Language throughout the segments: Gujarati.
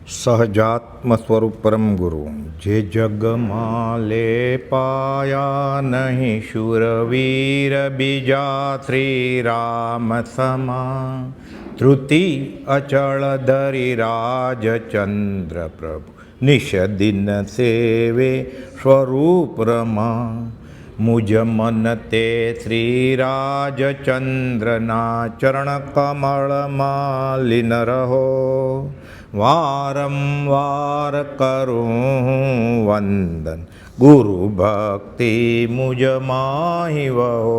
સહજાત્મ સ્વરૂપ પરમ ગુરુ જે જગમાં લે પાયા નહીં શૂરવીર બીજા શ્રી રામ સમા ધૃતિ અચળ ધરી રાજચંદ્ર પ્રભુ નિષદિન સેવે સ્વરૂપ રમા મુજ મન તે શ્રી રાજચંદ્રના ચરણ કમળમાં લીન રહો વારંવાર કરું વંદન ગુરુ ભક્તિ મુજ માહી વહો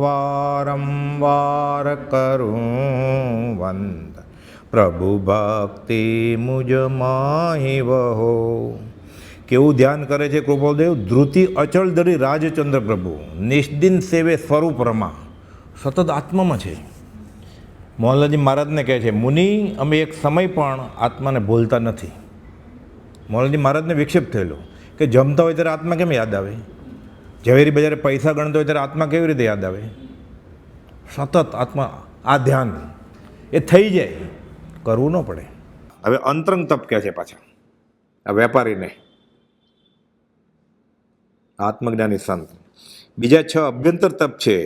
વારંવાર કરું વંદન પ્રભુ ભક્તિ મુજ માહી વહો. કેવું ધ્યાન કરે છે કૃપાલદેવ? ધૃતિ અચળ ધરી રાજચંદ્ર પ્રભુ નિષ્દિન સેવે સ્વરૂપ રમા. સતત આત્મામાં છે. મોહનલાલજી મહારાજને કહે છે, મુનિ અમે એક સમય પણ આત્માને ભૂલતા નથી. મોહનલાલજી મહારાજને વિક્ષેપ થયેલો કે જમતા હોય ત્યારે આત્મા કેમ યાદ આવે? ઝવેરી બજારે પૈસા ગણતા હોય ત્યારે આત્મા કેવી રીતે યાદ આવે? સતત આત્મા આ ધ્યાન એ થઈ જાય, કરવું ન પડે. હવે અંતરંગ તપ કહે છે પાછા આ વેપારીને, આત્મજ્ઞાની સંત. બીજા 6 અભ્યંતર તપ છે.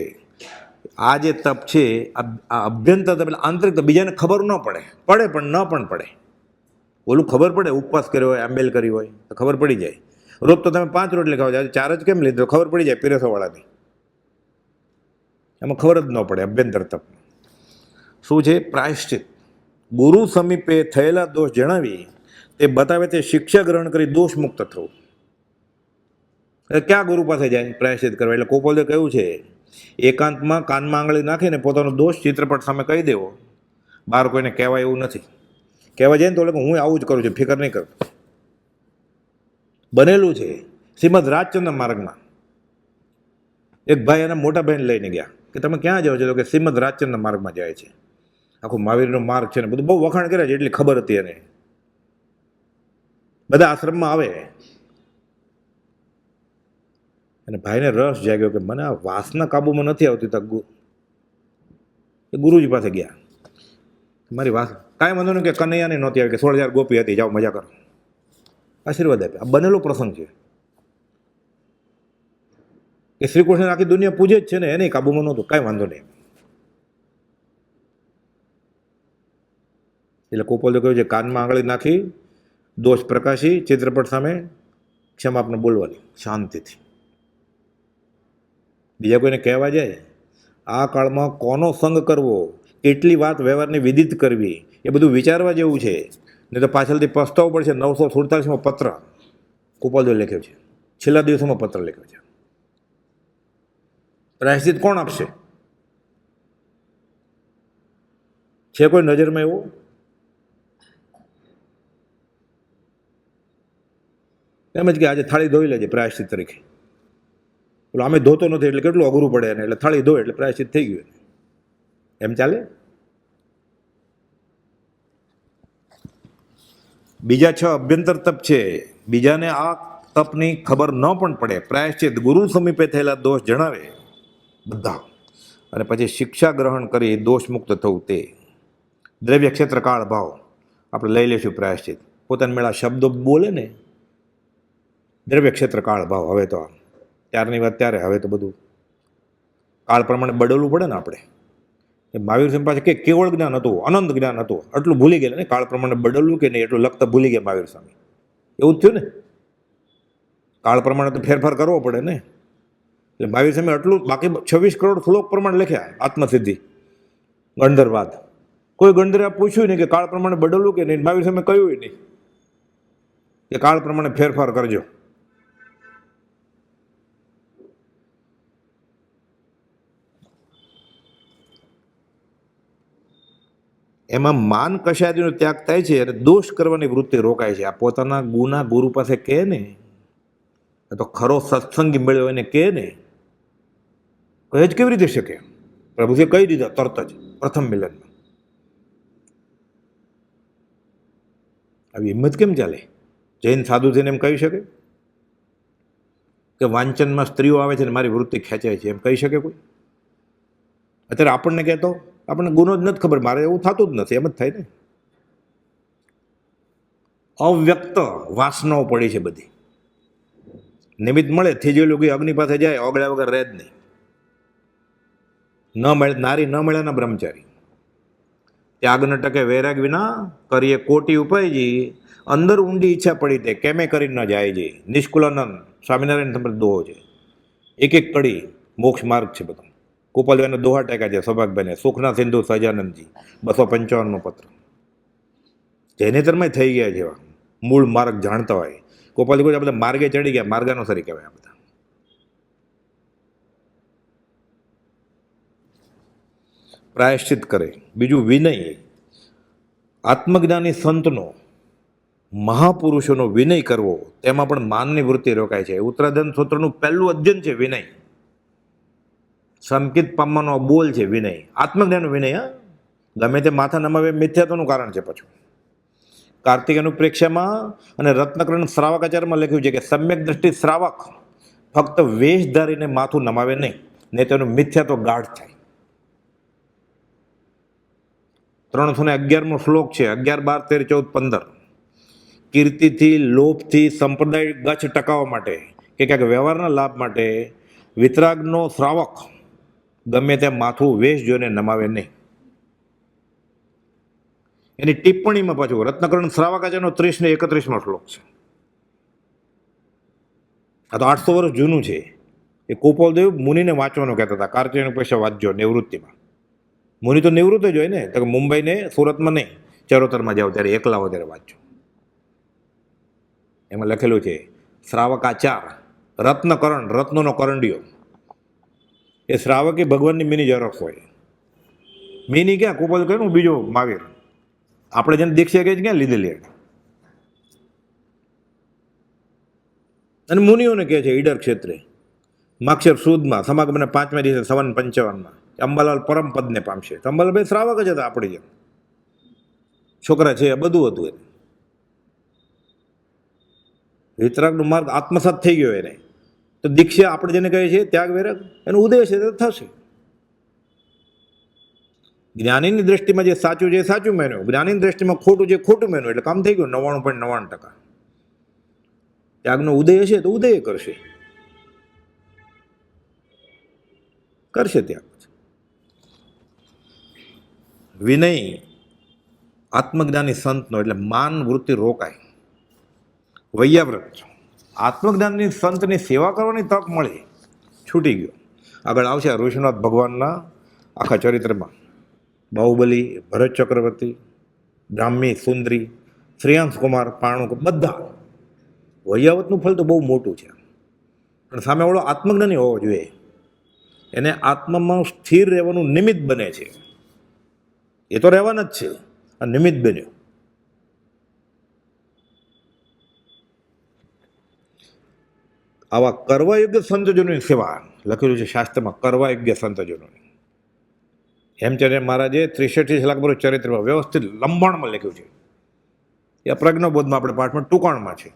આ જે તપ છે આ અભ્યંતર તપ એટલે આંતરિક તપ. બીજાને ખબર ન પડે, પડે પણ ન પણ પડે. ઓલું ખબર પડે, ઉપવાસ કર્યો હોય, આંબેલ કરી હોય તો ખબર પડી જાય. રોજ તો તમે 5 રોટલી ખાવ છો, 4 જ કેમ લીધો ખબર પડી જાય પીરસવાળાની. એમાં ખબર જ ન પડે. અભ્યંતર તપ શું છે? પ્રાયશ્ચિત. ગુરુ સમીપે થયેલા દોષ જણાવી તે બતાવે તે શિક્ષા ગ્રહણ કરી દોષ મુક્ત થવું. ક્યાં ગુરુ પાસે જાય પ્રાયશ્ચિત કરવા? એટલે ગોપાલદેવ કહ્યું છે, એકાંતમાં કાનમાં આંગળી નાખીને પોતાનો દોષ ચિત્રપટ સામે કહી દેવો. બહાર કોઈને કહેવાય એવું નથી. કહેવા જાય ને તો હું આવું જ કરું છું, ફિકર નહીં કરતો. બનેલું છે શ્રીમદ રાજચંદ્ર માર્ગમાં. એક ભાઈ એના મોટા બહેન લઈને ગયા કે તમે ક્યાં જાઓ છો? કે શ્રીમદ રાજચંદ્ર માર્ગમાં જાય છે. આખું મહાવીરનો માર્ગ છે ને બધું બહુ વખાણ કર્યા છે, એટલી ખબર હતી એને. બધા આશ્રમમાં આવે અને ભાઈને રસ જાગ્યો કે મને આ વાસના કાબુમાં નથી આવતી. તો ગુરુજી પાસે ગયા, મારી વાસ કાંઈ વાંધો નહીં કે કનૈયાને નહોતી આવી, કે 16,000 ગોપી હતી, જાઓ મજા કરો. આશીર્વાદ આપ્યા. આ બનેલો પ્રસંગ છે કે શ્રી કૃષ્ણ આખી દુનિયા પૂજે જ છે ને, એને કાબુમાં નહોતું. કાંઈ વાંધો નહીં. એટલે ગોપાલદેવ કહ્યું છે, કાનમાં આંગળી નાખી દોષ પ્રકાશી ચિત્રપટ સામે ક્ષમા આપને બોલવાની શાંતિથી. બીજા કોઈને કહેવા જાય આ કાળમાં કોનો સંગ કરવો, કેટલી વાત વ્યવહારની વિદિત કરવી, એ બધું વિચારવા જેવું છે. નહીં તો પાછળથી પસ્તાવવું પડશે. 947માં પત્ર ગોપાલદેવ લખ્યો છે, છેલ્લા દિવસોમાં પત્ર લખ્યો છે. પ્રાયશ્ચિત કોણ આપશે? છે કોઈ નજરમાં એવો? એમ જ કે આજે થાળી ધોઈ લેજે પ્રાયશ્ચિત તરીકે. એટલે અમે ધોતો નથી એટલે કેટલું અઘરું પડે એને, એટલે થાળી ધોય એટલે પ્રાયશ્ચિત થઈ ગયું. એમ ચાલે? બીજા 6 અભ્યંતર તપ છે. બીજાને આ તપની ખબર ન પણ પડે. પ્રાયશ્ચિત ગુરુ સમીપે થયેલા દોષ જણાવે બધા, અને પછી શિક્ષા ગ્રહણ કરી દોષ મુક્ત થવું. તે દ્રવ્ય ક્ષેત્ર કાળ ભાવ આપણે લઈ લઈશું. પ્રાયશ્ચિત પોતાના મેળા શબ્દો બોલે ને, દ્રવ્ય ક્ષેત્ર કાળ ભાવ. હવે તો ત્યારની વાત ત્યારે, હવે તો બધું કાળ પ્રમાણે બદલવું પડે ને આપણે. મહાવીર સ્વામી પાસે કે કેવળ જ્ઞાન હતું, અનંત જ્ઞાન હતું, આટલું ભૂલી ગયા ને. કાળ પ્રમાણે બદલવું કે નહીં એટલું લખતા ભૂલી ગયા મહાવીર સ્વામી. એવું જ થયું ને. કાળ પ્રમાણે તો ફેરફાર કરવો પડે ને. એટલે મહાવીર સ્વામી આટલું, બાકી 26 કરોડ શ્લોક પ્રમાણે લખ્યા આત્મસિદ્ધિ ગણધરવાદ. કોઈ ગણધરે પૂછ્યું નહીં કે કાળ પ્રમાણે બદલવું કે નહીં. મહાવીર સ્વામી કહ્યું નહીં કે કાળ પ્રમાણે ફેરફાર કરજો. એમાં માન કશાદીનો ત્યાગ થાય છે અને દોષ કરવાની વૃત્તિ રોકાય છે. આ પોતાના ગુના ગુરુ પાસે કહે ને, તો ખરો સત્સંગી મળ્યો એને કહે ને, કહે જ કેવી રીતે શકે? પ્રભુએ કહી દીધા તરત જ પ્રથમ મિલનમાં. આવી હિંમત કેમ ચાલે? જૈન સાધુ થઈને એમ કહી શકે કે વાંચનમાં સ્ત્રીઓ આવે છે ને મારી વૃત્તિ ખેંચાય છે, એમ કહી શકે કોઈ? અત્યારે આપણને કહેતો આપણને ગુનો જ નથી ખબર, મારે એવું થતું જ નથી, એમ જ થાય ને. અવ્યક્ત વાસનાઓ પડી છે બધી. નિમિત્ત મળે થેજેલું કે અગ્નિ પાસે જાય, ઓગળ્યા વગર રહે જ નહીં. ન મળે નારી, ન મળે ના બ્રહ્મચારી. ત્યાગ ન ટકે વૈરાગ વિના કરીએ કોટી ઉપાયજી, અંદર ઊંડી ઈચ્છા પડી તે કેમે કરી ન જાય જી. નિષ્કુલાનંદ સ્વામિનારાયણ સંપ્રદાય દોહો છે. એક એક કડી મોક્ષ માર્ગ છે બધો. કુપલભાઈને દોહા ટેકા છે સૌભાગભાઈને. સુખના સિંધુ સહજાનંદજી 255 પત્ર. જૈનેતરમાં થઈ ગયા છે એવા મૂળ માર્ગ જાણતા હોય. ગોપાલ કોઈ બધા માર્ગે ચડી ગયા, માર્ગાનુસારી કહેવાય આ બધા. પ્રાયશ્ચિત કરે. બીજું વિનય. આત્મજ્ઞાની સંતનો, મહાપુરુષોનો વિનય કરવો, તેમાં પણ માનની વૃત્તિ રોકાય છે. ઉત્તરાધન સૂત્રનું પહેલું અધ્યયન છે વિનય. સંકિત પામવાનો બોલ છે વિનય. આત્મજ્ઞાનનો વિનય. હા, ગમે તે માથા નમાવે મિથ્યાત્વનું કારણ છે. પાછું કાર્તિક અનુપ્રેક્ષામાં અને રત્નકરણ શ્રાવકાચારમાં લખ્યું છે કે સમ્યક દ્રષ્ટિ શ્રાવક ફક્ત વેશ ધારીને માથું નમાવે નહીં, ને તેનું મિથ્યાત્વ ગાઢ થાય. 311મો શ્લોક છે. 11, 12, 13, 14, 15. કીર્તિથી, લોભથી સંપ્રદાય ગચ્છ ટકાવવા માટે કે ક્યાંક વ્યવહારના લાભ માટે વિતરાગનો શ્રાવક ગમે ત્યાં માથું વેશ જોઈને નમાવે નહીં. એની ટિપ્પણીમાં પાછું રત્નકરણ શ્રાવકાચાર્યનો 30 ને 31મો શ્લોક છે. આ તો 800 વર્ષ જૂનું છે. એ કુપોલદેવ મુનિને વાંચવાનું કહેતા હતા. કાર્તિકનો પૈસા વાંચજો નિવૃત્તિમાં. મુનિ તો નિવૃત્ત જ હોય ને, તો મુંબઈ ને સુરતમાં નહીં, ચરોતરમાં જાઓ ત્યારે એકલા હો ત્યારે વાંચજો. એમાં લખેલું છે શ્રાવકાચાર રત્નકરણ, રત્નોનો કરંડિયો. એ શ્રાવક એ ભગવાનની મિની ઝેરોક્ષ હોય. મિની ક્યાં કુપોલ કહે બીજો મહાવીર. આપણે જેને દીક્ષા કહે છે ક્યાં લીધેલી. અને મુનિઓને કહે છે ઈડર ક્ષેત્રે માક્ષર સુદમાં સમાગમને 5મા દિવસે 55 અંબાલાલ પરમ પદને પામશે. તો અંબાલાલભાઈ શ્રાવક જ હતા આપણી જેમ, છોકરા છે બધું હતું. એને વિતરાગનો માર્ગ આત્મસાત થઈ ગયો એને. તો દીક્ષા આપણે જેને કહીએ છીએ ત્યાગ વૈરાગ, એનો ઉદય છે તો થશે. જ્ઞાનીની દ્રષ્ટિમાં જે સાચું છે એ સાચું માન્યું, જ્ઞાનીની દ્રષ્ટિમાં ખોટું છે ખોટું માન્યું, એટલે કામ થઈ ગયું 99.99%. ત્યાગનો ઉદય હશે તો ઉદય કરશે ત્યાગ. વિનય આત્મજ્ઞાની સંતનો, એટલે માન વૃત્તિ રોકાય. વૈયાવ્રત આત્મજ્ઞાનની સંતની સેવા કરવાની તક મળી, છૂટી ગયો. આગળ આવશે ઋષિનાથ ભગવાનના આખા ચરિત્રમાં. બાહુબલી, ભરત ચક્રવર્તી, બ્રાહ્મી, સુંદરી, શ્રેયાંશ કુમાર, પાણુ, બધા. વૈયાવતનું ફળ તો બહુ મોટું છે, પણ સામે વાળો આત્મજ્ઞાની હોવો જોઈએ. એને આત્મામાં સ્થિર રહેવાનું નિમિત્ત બને છે. એ તો રહેવાના જ છે, આ નિમિત્ત બન્યો. આવા કરવાયોગ્ય સંતજનોની સેવા લખેલું છે શાસ્ત્રમાં. કરવાયોગ્ય સંતજનોની હેમચંદ્ર મહારાજે 63 શ્લોક પર ચરિત્રમાં વ્યવસ્થિત લંબાણમાં લખ્યું છે. એ પ્રજ્ઞાબોધમાં આપણે પાઠમાં ટૂંકાણમાં છે.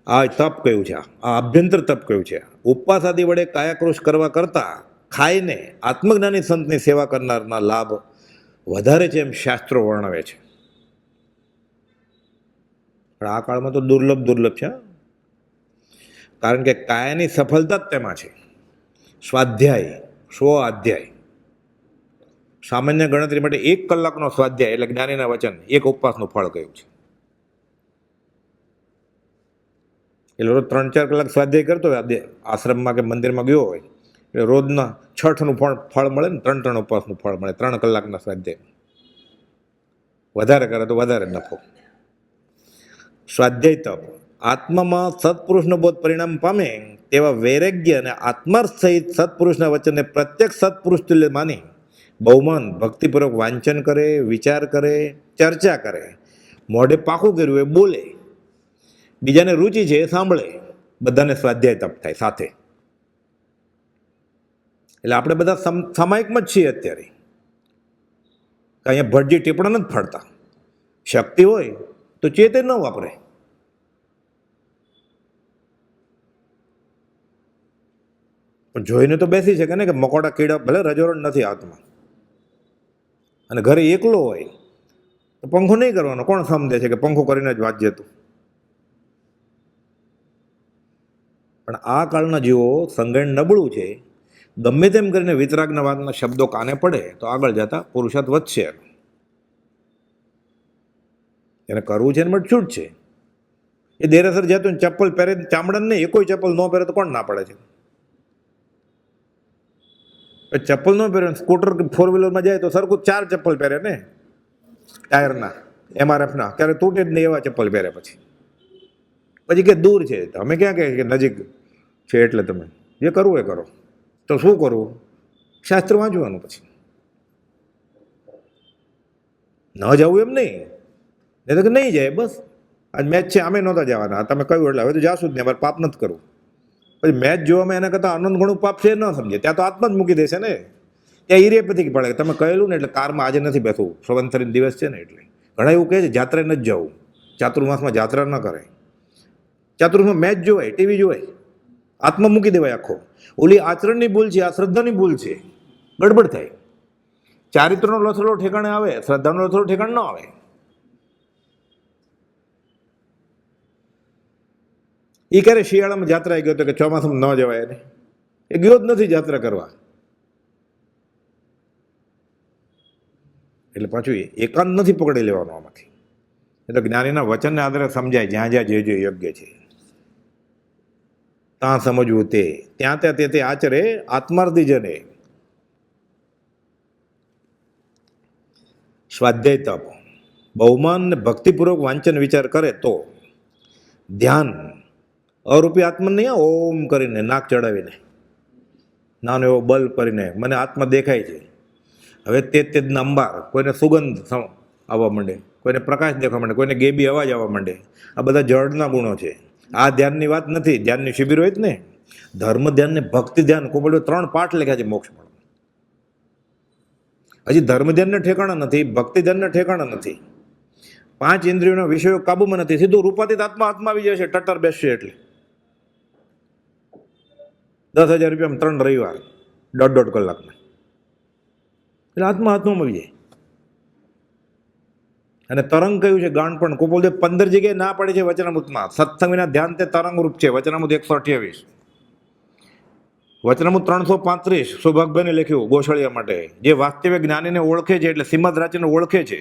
આ તપ કયું છે, આ અભ્યંતર તપ કયું છે. ઉપવાસ આદિ વડે કાયાક્રોશ કરવા કરતાં ખાઈને આત્મજ્ઞાની સંતની સેવા કરનારના લાભ વધારે છે એમ શાસ્ત્રો વર્ણવે છે. પણ આ કાળમાં તો દુર્લભ છે, કારણ કે કાયાની સફળતા જ તેમાં છે. સ્વાધ્યાય, અધ્યાય. સામાન્ય ગણતરી માટે 1 કલાકનો સ્વાધ્યાય એટલે જ્ઞાનીના વચન, 1 ઉપવાસનું ફળ કહ્યું છે. એટલે રોજ 3-4 કલાક સ્વાધ્યાય કરતો હોય, આશ્રમમાં કે મંદિરમાં ગયો હોય, એટલે રોજના 6નું ફળ મળે ને, 3 ઉપવાસનું ફળ મળે 3 કલાકના સ્વાધ્યાય. વધારે કરે તો વધારે નફો. સ્વાધ્યાય તપ આત્મામાં સત્પુરુષનો બોધ પરિણામ પામે તેવા વૈરાગ્ય અને આત્માર્થ સહિત સત્પુરુષના વચનને પ્રત્યેક સત્પુરુષ તુલ્ય માની બહુમાન ભક્તિપૂર્વક વાંચન કરે, વિચાર કરે, ચર્ચા કરે, મોઢે પાકું કર્યું એ બોલે, બીજાને રુચિ છે એ સાંભળે, બધાને સ્વાધ્યાય તપ થાય સાથે. એટલે આપણે બધા સામાયિકમાં જ છીએ અત્યારે. અહીંયા ભટજી ટીપણા નથી ફાડતા. શક્તિ હોય તો ચેતે ન વાપરે. પણ જોઈને તો બેસી શકે ને કે મકોડા કીડા ભલે રજોરણ નથી હાથમાં, અને ઘરે એકલો હોય તો પંખો નહીં કરવાનો. કોણ સમજે છે કે પંખો કરીને જ વાંચજે તું? પણ આ કાળના જીવો સંગણ નબળું છે. ગમે તેમ કરીને વિતરાગના વાતના શબ્દો કાને પડે તો આગળ જતા પુરુષાર્થ વધશે. એને કરવું છે ને બટ છૂટ છે. એ દેરાસર જતું ચપ્પલ પહેરે, ચામડા નહીં, એ કોઈ ચપ્પલ ન પહેરે તો કોણ ના પડે છે? ચપ્પલ ન પહેરે, સ્કૂટર કે ફોર વ્હીલરમાં જાય તો સરખું 4 ચપ્પલ પહેરે ને, ટાયરના, MRFના, ક્યારે તૂટે જ નહીં એવા ચપ્પલ પહેરે. પછી કે દૂર છે, અમે ક્યાં કહે કે નજીક છે એટલે તમે જે કરવું એ કરો. તો શું કરવું? શાસ્ત્ર વાંચવાનું. પછી ન જવું એમ નહીં, નહીં તો કે નહીં જાય બસ. આજ મેચ છે, અમે નહોતા જવાના, તમે કહ્યું એટલે હવે તો જાશું જ નહીં, અમારે પાપ નથી કરવું. પછી મેચ જોવામાં એના કરતાં આનંદ ઘણું પાપ છે ન સમજે, ત્યાં તો આત્મા જ મૂકી દેશે ને. ત્યાં ઈરેપથી પડે તમે કહેલું ને એટલે કારમાં આજે નથી બેસવું, સંવત્સરી દિવસ છે ને એટલે. ઘણા એવું કહે છે જાત્રાએ નથી જવું, ચાતુર્માસમાં જાત્રા ન કરે. ચાતુર્માસમાં મેચ જોવાય, ટીવી જોવાય, આત્મા મૂકી દેવાય આખો. ઓલી આચરણની ભૂલ છે, આ શ્રદ્ધાની ભૂલ છે, ગડબડ થાય. ચારિત્રનો લથડો ઠેકાણે આવે, શ્રદ્ધાનો લથડો ઠેકાણે ન આવે. એ ક્યારે શિયાળામાં જાત્રાએ ગયો હતો કે ચોમાસામાં ન જવાય એને? એ ગયો જ નથી જાત્રા કરવા. એટલે પાછું એકાંત નથી પકડી લેવાનો આમાંથી. એ તો જ્ઞાનીના વચનને આધારે સમજાય, જ્યાં જ્યાં જે યોગ્ય છે ત્યાં સમજવું. તે ત્યાં ત્યાં તે આચરે આત્માર્થી જને. સ્વાધ્યાય તપ બહુમાન ને ભક્તિપૂર્વક વાંચન વિચાર કરે તો ધ્યાન અરૂપી આત્મા નહીં, ઓમ કરીને નાક ચડાવીને નાનો એવો બલ્બ કરીને મને આત્મા દેખાય છે. હવે તે અંબાર, કોઈને સુગંધ આવવા માંડે, કોઈને પ્રકાશ દેખવા માંડે, કોઈને ગેબી અવાજ આવવા માંડે. આ બધા જળના ગુણો છે. આ ધ્યાનની વાત નથી. ધ્યાનની શિબિર હોય જ ને, ધર્મ ધ્યાન ને ભક્તિ ધ્યાન, કોઈ 3 પાઠ લખ્યા છે મોક્ષ મળે. હજી ધર્મ ધ્યાનને ઠેકાણા નથી, ભક્તિ ધ્યાનને ઠેકાણા નથી, 5 ઇન્દ્રિયોના વિષયો કાબુમાં નથી. સીધું રૂપાતીત આત્મા હાથમાં આવી જાય છે, ટટ્ટર બેસશે એટલે 10,000 રૂપિયામાં 3 રવિવાર, 1.5 કલાકના. એટલે આત્મા હાથમાં આવી જાય. અને તરંગ કયું છે? ગાણ પણ કુપોલદેવ 15 જગ્યાએ ના પડે છે વચનામૃતમાં. સત્સંગ વિના ધ્યાન તે તરંગ રૂપ છે. વચનામૃત 128, વચનામૃત 335 સૌભાગભાઈને લખ્યું ગોશાળિયા માટે. જે વાસ્તવિક જ્ઞાનીને ઓળખે છે એટલે શ્રીમદ રાજચંદ્ર ઓળખે છે,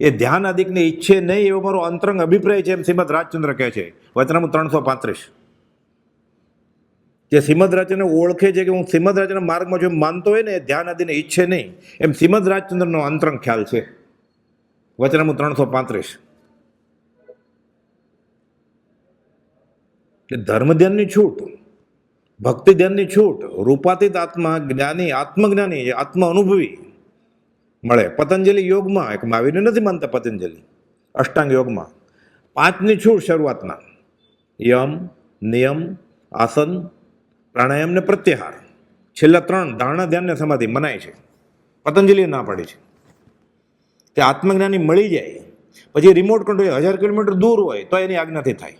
એ ધ્યાન અધિકને ઈચ્છે નહીં એવો મારો અંતરંગ અભિપ્રાય છે, એમ શ્રીમદ રાજચંદ્ર કહે છે. વચનામૃત 335. જે શ્રીમદ રાજચંદ્ર ઓળખે છે કે હું શ્રીમદ રાજચંદ્ર માર્ગમાં જો માનતો હોય ને, એ ધ્યાન આદિને ઈચ્છે નહીં, એમ શ્રીમદ રાજચંદ્રનો અંતરંગ ખ્યાલ છે. વચનામૃત 335. એટલે ધર્મ ધ્યાનની છૂટ, ભક્તિ ધ્યાનની છૂટ, રૂપાતીત આત્મા જ્ઞાની, આત્મજ્ઞાની, આત્મ અનુભવી મળે. પતંજલિ યોગમાં, એક મહાવીરને નથી માનતા પતંજલિ, અષ્ટાંગ યોગમાં 5ની છૂટ શરૂઆતના: યમ, નિયમ, આસન, પ્રાણાયામ ને પ્રત્યાહાર. છેલ્લા 3 ધારણા, ધ્યાન ને સમાધિ મનાય છે. પતંજલિએ ના પાડી છે. તે આત્મજ્ઞાની મળી જાય પછી રિમોટ કંટ્રોલ 1000 કિલોમીટર દૂર હોય તો એની આજ્ઞાથી થાય.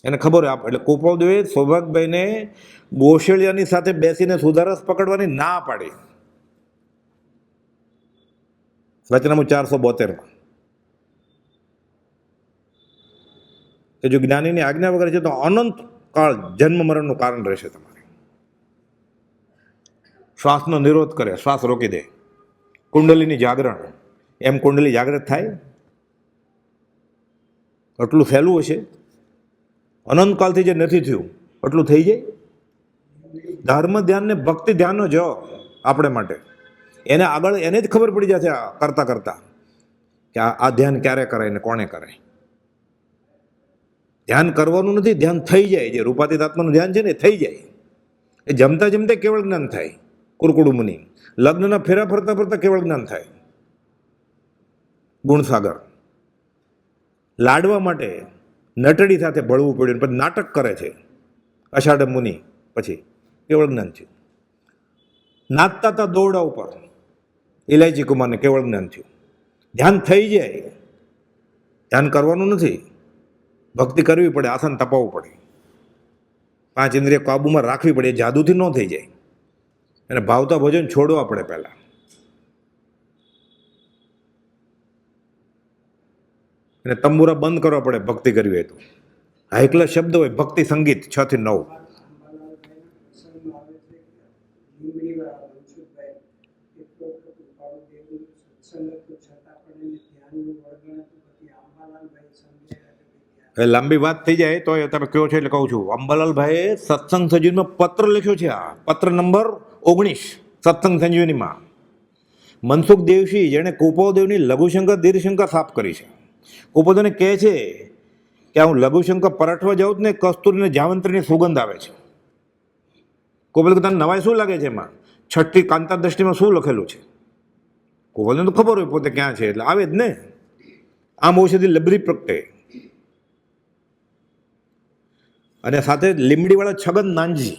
એને ખબર હોય. એટલે કુપોલદેવે સૌભાગભાઈને ગોશાળિયાની સાથે બેસીને સુધારસ પકડવાની ના પાડી. વચનામૃત 472. કે જો જ્ઞાનીની આજ્ઞા વગર છે તો અનંત કાળ જન્મ મરણનું કારણ રહેશે તમારે. શ્વાસનો નિરોધ કરે, શ્વાસ રોકી દે. કુંડલીની જાગરણ, એમ કુંડલી જાગૃત થાય? એટલું સહેલું હશે? અનંતકાલથી જે નથી થયું એટલું થઈ જાય. ધર્મ ધ્યાન ને ભક્તિ ધ્યાનનો જવાબ આપણે માટે એને આગળ એને જ ખબર પડી જશે કરતા કરતા કે આ ધ્યાન ક્યારે કરાય ને કોણે કરાય. ધ્યાન કરવાનું નથી, ધ્યાન થઈ જાય. જે રૂપાતીત આત્માનું ધ્યાન છે ને એ થઈ જાય. એ જમતા જમતા કેવળ જ્ઞાન થાય. કુરકુડુ મુનિ લગ્નના ફેરા ફરતા ફરતા કેવળ જ્ઞાન થાય. ગુણસાગર લાડવા માટે નટડી સાથે ભળવું પડ્યું, પછી નાટક કરે છે અષાઢ મુનિ, પછી કેવળ જ્ઞાન છે. નાચતા હતા દોરડા ઉપર ઇલાયચી કુમારને કેવળ જ્ઞાન થયું. ધ્યાન થઈ જાય. ધ્યાન કરવાનું નથી, ભક્તિ કરવી પડે, આસન તપાવવું પડે, 5 ઇન્દ્રિય કાબુમાં રાખવી પડે. એ જાદુથી ન થઈ જાય. અને ભાવતા ભોજન છોડવા પડે પહેલાં. અને તંબુરા બંધ કરવા પડે ભક્તિ કરવી હોય તો. આ એકલા શબ્દ હોય ભક્તિ સંગીત 6 થી 9. હવે લાંબી વાત થઈ જાય તો તમે કહો છો એટલે કહું છું. અંબાલાલભાઈએ સત્સંગ સંજીવનીમાં પત્ર લખ્યો છે. આ પત્ર નંબર 19 સત્સંગ સંજીવનીમાં. મનસુખ દેવશી જેણે કુપોદેવની લઘુશંકર દીર્ઘશંકર સાફ કરી છે. કુપોદેવને કહે છે કે હું લઘુશંકર પરઠવા જાઉં ને કસ્તુરીને જાવંત્રીની સુગંધ આવે છે. કુપોદેવ તને નવાઈ શું લાગે છે એમાં? છઠ્ઠી કાંતા દ્રષ્ટિમાં શું લખેલું છે? કુપોદેવને તો ખબર હોય પોતે ક્યાં છે એટલે આવે જ ને. આમ ઔષધિ લબરી પ્રગટે. અને સાથે લીમડીવાળા છગન નાનજી,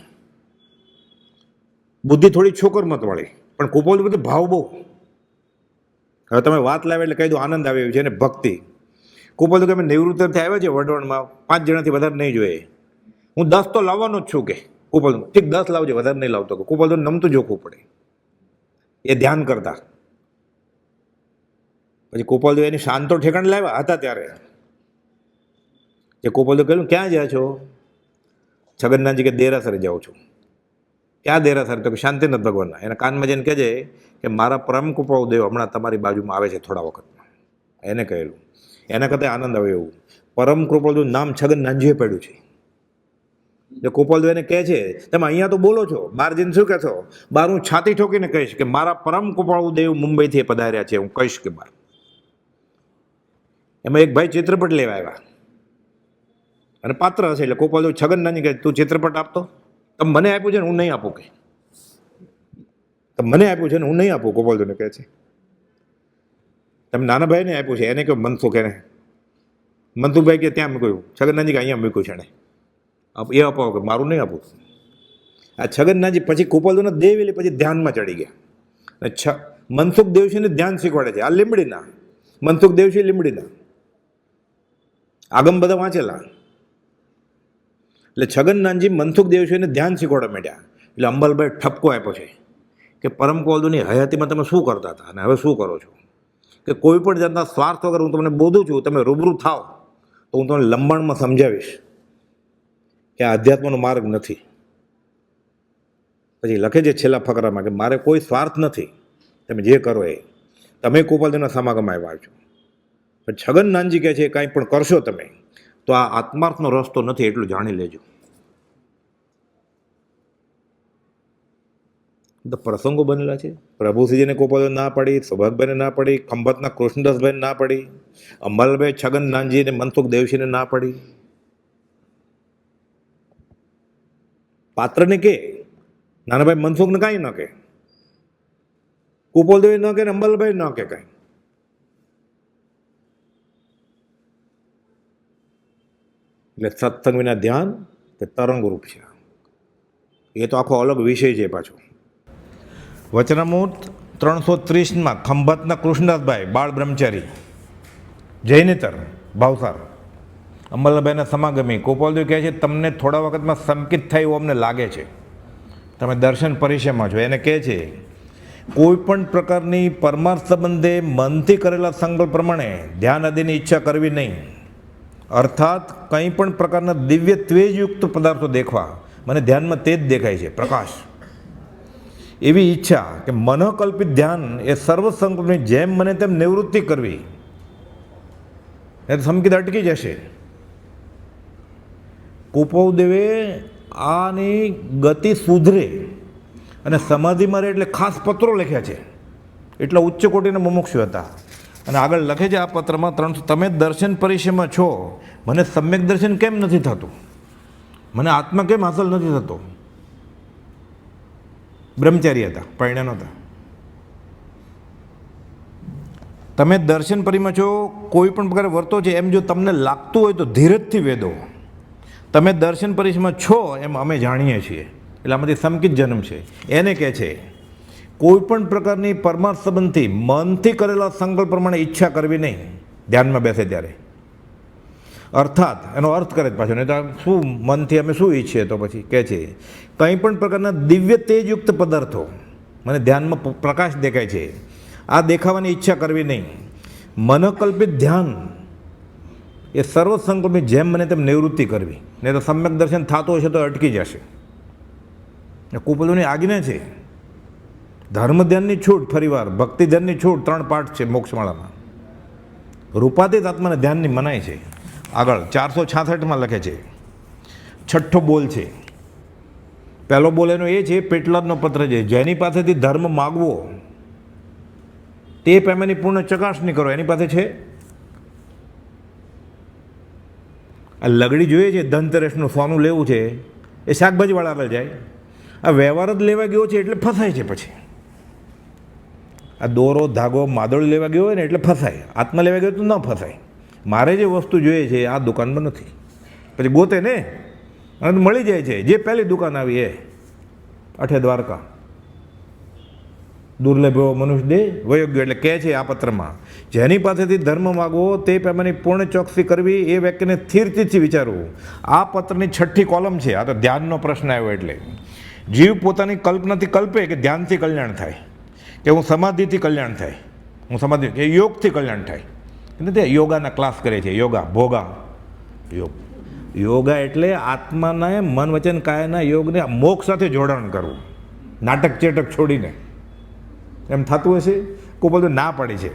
બુદ્ધિ થોડી છોકર મતવાળી, પણ કુપોલ બધું ભાવ બહુ. હવે તમે વાત લાવે એટલે કહી દો આનંદ આવે એવી છે ને ભક્તિ. કુપોલ કે અમે નિવૃત્તથી આવ્યા છે વઢવણમાં, 5 જણાથી વધારે નહીં જોઈએ. હું 10 તો લાવવાનો જ છું કે. કુપોલ ઠીક 10 લાવજો, વધારે નહીં લાવતો. કુપોલ નમતું જોખવું પડે એ ધ્યાન કરતા. પછી કુપોલ એની શાંતો ઠેકાણે લાવ્યા હતા ત્યારે એ કુપોલ કહ્યું ક્યાં જ્યાં છો? છગનનાથજી કે દેરાસરે જાઉં છું. ક્યાં દેરાસર? તો કે શાંતિનાથ ભગવાનના. એના કાનમાં જઈને કહેજે કે મારા પરમ કૃપાળુદેવ હમણાં તમારી બાજુમાં આવે છે થોડા વખતમાં. એને કહેલું. એના કરતાં આનંદ આવે એવું પરમ કૃપાળુદેવ નામ છગનનાથજીએ પડ્યું છે. જે કૃપાળુદેવ એને કહે છે તમે અહીંયા તો બોલો છો, બહાર જઈને શું કહેશો? બહાર હું છાતી ઠોકીને કહીશ કે મારા પરમ કૃપાળુદેવ મુંબઈથી પધાર્યા છે, હું કહીશ કે બહાર. એમાં એક ભાઈ ચિત્રપટ લેવા આવ્યા અને પાત્ર હશે એટલે કૃપાળુદેવ છગનનાથજી કહે તું ચિત્રપટ આપતો? તમે મને આપ્યું છે ને હું નહીં આપું કે. તમે મને આપ્યું છે ને હું નહીં આપું. કૃપાળુદેવને કહે છે તમે નાના ભાઈને આપ્યું છે. એને કહ્યું મનસુખ. એને મનસુખભાઈ કે ત્યાં મૂક્યું. છગનનાથજી કે અહીંયા મૂક્યું છે એને. એ અપાવો કે મારું નહીં આપું. આ છગનનાથજી પછી કૃપાળુદેવને દેવેલી પછી ધ્યાનમાં ચડી ગયા. અને મનસુખ દેવશીને ધ્યાન શીખવાડે છે. આ લીમડીના મનસુખ દેવશી લીમડીના આગમ બધા વાંચેલા. એટલે છગનનાથજી મનસુખ દેવશીને ધ્યાન શીખવાડવા માંડ્યા. એટલે અંબાલાલભાઈ ઠપકો આપ્યો છે કે પરમ કૃપાળુદેવની હયાતીમાં તમે શું કરતા હતા અને હવે શું કરો છો? કે કોઈ પણ જાતના સ્વાર્થ વગર હું તમને બોધું છું, તમે રૂબરૂ થાવ તો હું તમને લંબાણમાં સમજાવીશ કે આ અધ્યાત્મનો માર્ગ નથી. પછી લખે છે છેલ્લા ફકરામાં કે મારે કોઈ સ્વાર્થ નથી, તમે જે કરો એ. તમે કૃપાળુદેવના સમાગમ આવ્યા છો. પણ છગનનાથજી કહે છે કાંઈ પણ કરશો તમે તો આ આત્માર્થનો રસ્તો નથી, એટલું જાણી લેજો. પ્રસંગો બનેલા છે. પ્રભુશ્રીજીને કૃપાળુદેવ ના પાડી, સૌભાગભાઈને ના પાડી, ખંભાતના કૃષ્ણદાસભાઈને ના પાડી, અંબાલાલભાઈ છગનનાથજીને મનસુખ દેવશીને ના પાડી. પાત્રને કે નાનાભાઈ મનસુખને કાંઈ ન કે, કૃપાળુદેવ ન કે, અંબાલાલભાઈ ન કે કાંઈ. એટલે સત્સંગ વિના ધ્યાન તે તરંગરૂપ છે. એ તો આખો અલગ વિષય છે પાછો. વચનામૃત 330માં ખંભાતના કૃષ્ણદાસભાઈ બાળ બ્રહ્મચારી જૈનેતર ભાવસાર અંબાલાલભાઈના સમાગમી. કૃપાળુદેવ કહે છે તમને થોડા વખતમાં સંકિત થાય એવું અમને લાગે છે, તમે દર્શન પરિચયમાં છો. એને કહે છે કોઈ પણ પ્રકારની પરમાર્થ સંબંધે મનથી કરેલા સંકલ્પ પ્રમાણે ધ્યાન આદિની ઈચ્છા કરવી નહીં. અર્થાત કંઈ પણ પ્રકારના દિવ્ય ત્વેજયુક્ત પદાર્થો દેખવા, મને ધ્યાનમાં તે જ દેખાય છે પ્રકાશ. એવી ઈચ્છા કે મનોકલ્પિત ધ્યાન એ સર્વ સંકલ્પની જેમ મને તેમ નિવૃત્તિ કરવી, એ સંકિત અટકી જશે. કૃપાળુદેવે આની ગતિ સુધરે અને સમાધિમાં રહે એટલે ખાસ પત્રો લખ્યા છે. એટલા ઉચ્ચ કોટીના મુમુક્ષુ હતા. અને આગળ લખે છે આ પત્રમાં 300 તમે દર્શન પરિચયમાં છો, મને સમ્યક દર્શન કેમ નથી થતું? મને આત્મા કેમ હાંસલ નથી થતો? બ્રહ્મચારી હતા, પરણ્યા નહોતા. તમે દર્શન પરિમાં છો, કોઈ પણ પ્રકારે વર્તો છે એમ જો તમને લાગતું હોય તો ધીરજથી વેદો. તમે દર્શન પરિચયમાં છો એમ અમે જાણીએ છીએ. એટલે આમાંથી સંકિત જન્મ છે. એને કહે છે કોઈ પણ પ્રકારની પરમાર્થ સંબંધથી મનથી કરેલા સંકલ્પ પ્રમાણે ઈચ્છા કરવી નહીં ધ્યાનમાં બેસે ત્યારે. અર્થાત એનો અર્થ કરે પાછો, નહીં તો શું મનથી અમે શું ઈચ્છીએ? તો પછી કહે છે કંઈ પણ પ્રકારના દિવ્ય તેજયુક્ત પદાર્થો, મને ધ્યાનમાં પ્રકાશ દેખાય છે, આ દેખાવાની ઈચ્છા કરવી નહીં. મનોકલ્પિત ધ્યાન એ સર્વસંકલ્પની જેમ મને તેમ નિવૃત્તિ કરવી, નહીં તો સમ્યક દર્શન થતું હશે તો અટકી જશે. કુપોલની આજ્ઞા છે. ધર્મ ધ્યાનની છૂટ, ફરીવાર ભક્તિ ધ્યાનની છૂટ, 3 પાઠ છે મોક્ષમાળામાં. રૂપાતીત આત્માને ધ્યાનની મનાય છે. આગળ 466માં લખે છે, 6ઠ્ઠો બોલ છે. પહેલો બોલ એનો એ છે, પેટલાદનો પત્ર છે, જેની પાસેથી ધર્મ માગવો તે પેમેની પૂર્ણ ચકાસણી કરો. એની પાસે છે આ લગડી જોઈએ છે, ધનતેરસનું સોનું લેવું છે, એ શાકભાજીવાળા આગળ જાય. આ વ્યવહાર જ લેવા ગયો છે એટલે ફસાય છે. પછી આ દોરો ધાગો માદળ લેવા ગયો હોય ને એટલે ફસાય. આત્મા લેવા ગયો તો ન ફસાય. મારે જે વસ્તુ જોઈએ છે આ દુકાનમાં નથી, પછી ગોતે ને અને મળી જાય છે. જે પહેલી દુકાન આવી એ અઠે દ્વારકા દુર્લભ મનુષ્ય દે વયોગ્ય. એટલે કહે છે આ પત્રમાં, જેની પાસેથી ધર્મ માગવો તે પેમાની પૂર્ણ ચોકસી કરવી, એ વ્યક્તિને સ્થિર ચિત્તથી વિચારવું. આ પત્રની 6ઠ્ઠી કોલમ છે. આ તો ધ્યાનનો પ્રશ્ન આવ્યો. એટલે જીવ પોતાની કલ્પનાથી કલ્પે કે ધ્યાનથી કલ્યાણ થાય, કે હું સમાધિથી કલ્યાણ થાય, હું સમાધિ કે યોગથી કલ્યાણ થાય. એટલે તે યોગાના ક્લાસ કરે છે. યોગા ભોગા યોગ. યોગા એટલે આત્માના મન વચન કાયના યોગને મોક્ષ સાથે જોડાણ કરવું, નાટક ચેટક છોડીને. એમ થતું હશે? કોઈ બધું ના પાડી છે.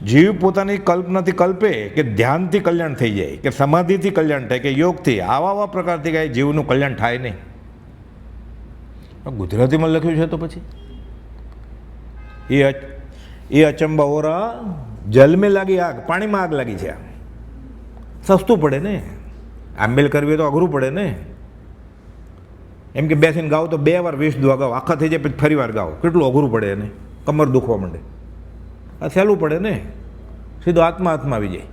જીવ પોતાની કલ્પનાથી કલ્પે કે ધ્યાનથી કલ્યાણ થઈ જાય, કે સમાધિથી કલ્યાણ થાય, કે યોગથી. આવા પ્રકારથી કાંઈ જીવનું કલ્યાણ થાય નહીં. ગુજરાતીમાં લખ્યું છે તો પછી એ અચંબા ઓરા જલમે લાગી આગ, પાણીમાં આગ લાગી છે. સસ્તું પડે ને, આંબેલ કરવી તો અઘરું પડે ને. એમ કે બેસીને ગાઓ તો 2 વાર 20 દુઆ ગાઓ, આખા થઈ જાય પછી ફરી વાર ગાઓ, કેટલું અઘરું પડે એને, કમર દુખવા માંડે. આ સહેલું પડે ને, સીધો હાથમાં આવી જાય.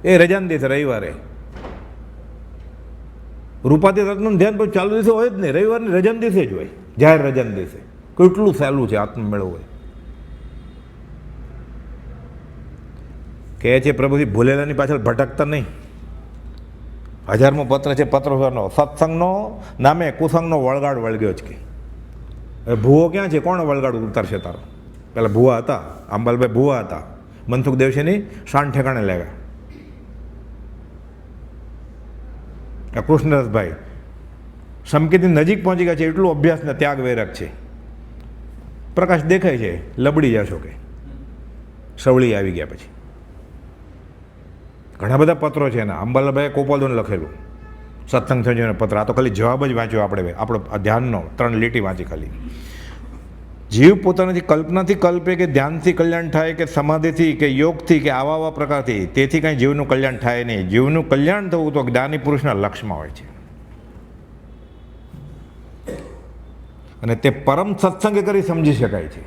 એ રજાના દિવસે રવિવારે રૂપાતી રત્નનું ધ્યાન પછી ચાલુ દિવસે હોય જ નહીં, રવિવારની રજાના દિવસે જ હોય, જાહેર રજાના દિવસે. કેટલું સહેલું છે આત્મ મેળવવો. કહે છે પ્રભુજી ભૂલેલાની પાછળ ભટકતા નહીં. 1000મો પત્ર છે પત્રોનો, સત્સંગનો નામે કુસંગનો વળગાડ વળગ્યો જ. કે હવે ભૂવો ક્યાં છે? કોણ વળગાડ ઉતારશે તારો? પેલા ભૂવા હતા, આંબાલભાઈ ભૂવા હતા, મનસુખ દેવશીની શાન ઠેકાણે લાવ્યા. આ કૃષ્ણદાસભાઈ સમકીની નજીક પહોંચી ગયા છે, એટલું અભ્યાસને ત્યાગ વૈરાગ છે. પ્રકાશ દેખાય છે, લબડી જશો કે સવળી આવી ગયા. પછી ઘણા બધા પત્રો છે એના. અંબાલાભાઈ કોપાલદોને લખેલું સત્સંગ સંજીવન પત્ર. આ તો ખાલી જવાબ જ વાંચ્યો આપણે, આપણો ધ્યાનનો 3 લીટી વાંચી ખાલી. જીવ પોતાનાથી કલ્પનાથી કલ્પે કે ધ્યાનથી કલ્યાણ થાય, કે સમાધિથી, કે યોગથી, કે આવા પ્રકારથી, તેથી કાંઈ જીવનું કલ્યાણ થાય નહીં. જીવનું કલ્યાણ થવું તો જ્ઞાની પુરુષના લક્ષ્યમાં હોય છે. અને તે પરમ સત્સંગ કરી સમજી શકાય છે.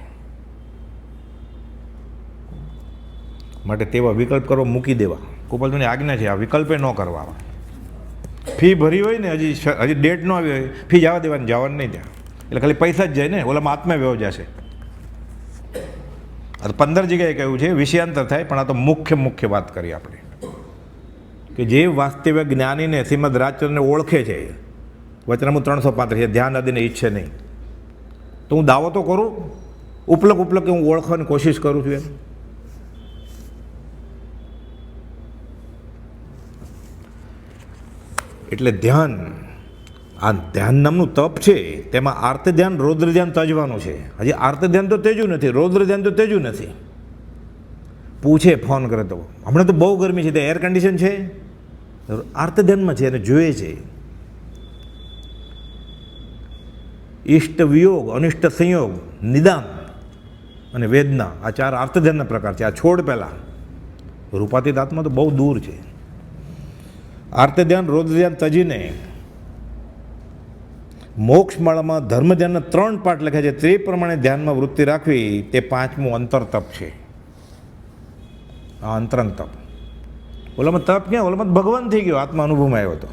માટે તેવા વિકલ્પ કરવા મૂકી દેવા. ગોપાલજીની આજ્ઞા છે આ વિકલ્પે ન કરવા. ફી ભરી હોય ને, હજી ડેટ ન આવી હોય, ફી જવા દેવાની, જવાનું નહીં ત્યાં. એટલે ખાલી પૈસા જ જાય ને, ઓલામાં આત્મા વ્યવ જશે. આ તો 15 જગ્યાએ કહ્યું છે, વિષયાંતર થાય. પણ આ તો મુખ્ય વાત કરી આપણે, કે જે વાસ્તવિક જ્ઞાનીને શ્રીમદ રાજચંદ્રને ઓળખે છે, વચનામૃત 335 છે, ધ્યાન આદિને ઈચ્છે નહીં. તો હું દાવો તો કરું ઉપલક કે હું ઓળખવાની કોશિશ કરું છું એમ. એટલે ધ્યાન, આ ધ્યાન નામનું તપ છે, તેમાં આર્ત ધ્યાન રૌદ્ર ધ્યાન તજવાનું છે. હજી આર્ત ધ્યાન તો તેજું નથી, રૌદ્ર ધ્યાન તો તેજું નથી. પૂછે ફોન કરે તો, હમણાં તો બહુ ગરમી છે, ત્યાં એર કન્ડિશન છે, આર્ત ધ્યાનમાં છે, એને જોઈએ છે. ઇષ્ટ વિયોગ, અનિષ્ટ સંયોગ, નિદાન અને વેદના, આ 4 આર્ત ધ્યાનના પ્રકાર છે. આ છોડ પહેલાં રૂપાતીત આત્મા તો બહુ દૂર છે. આર્ત ધ્યાન રૌદ્ર ધ્યાન તજીને મોક્ષ માળામાં ધર્મ ધ્યાનના 3 પાઠ લખ્યા છે. તે પ્રમાણે ધ્યાનમાં વૃત્તિ રાખવી, તે 5મું અંતર તપ છે. આ અંતરંગ તપ. ઓલામાં તપ ક્યાં? ઓલામાં ભગવાન થઈ ગયો, આત્મા અનુભવમાં આવ્યો હતો.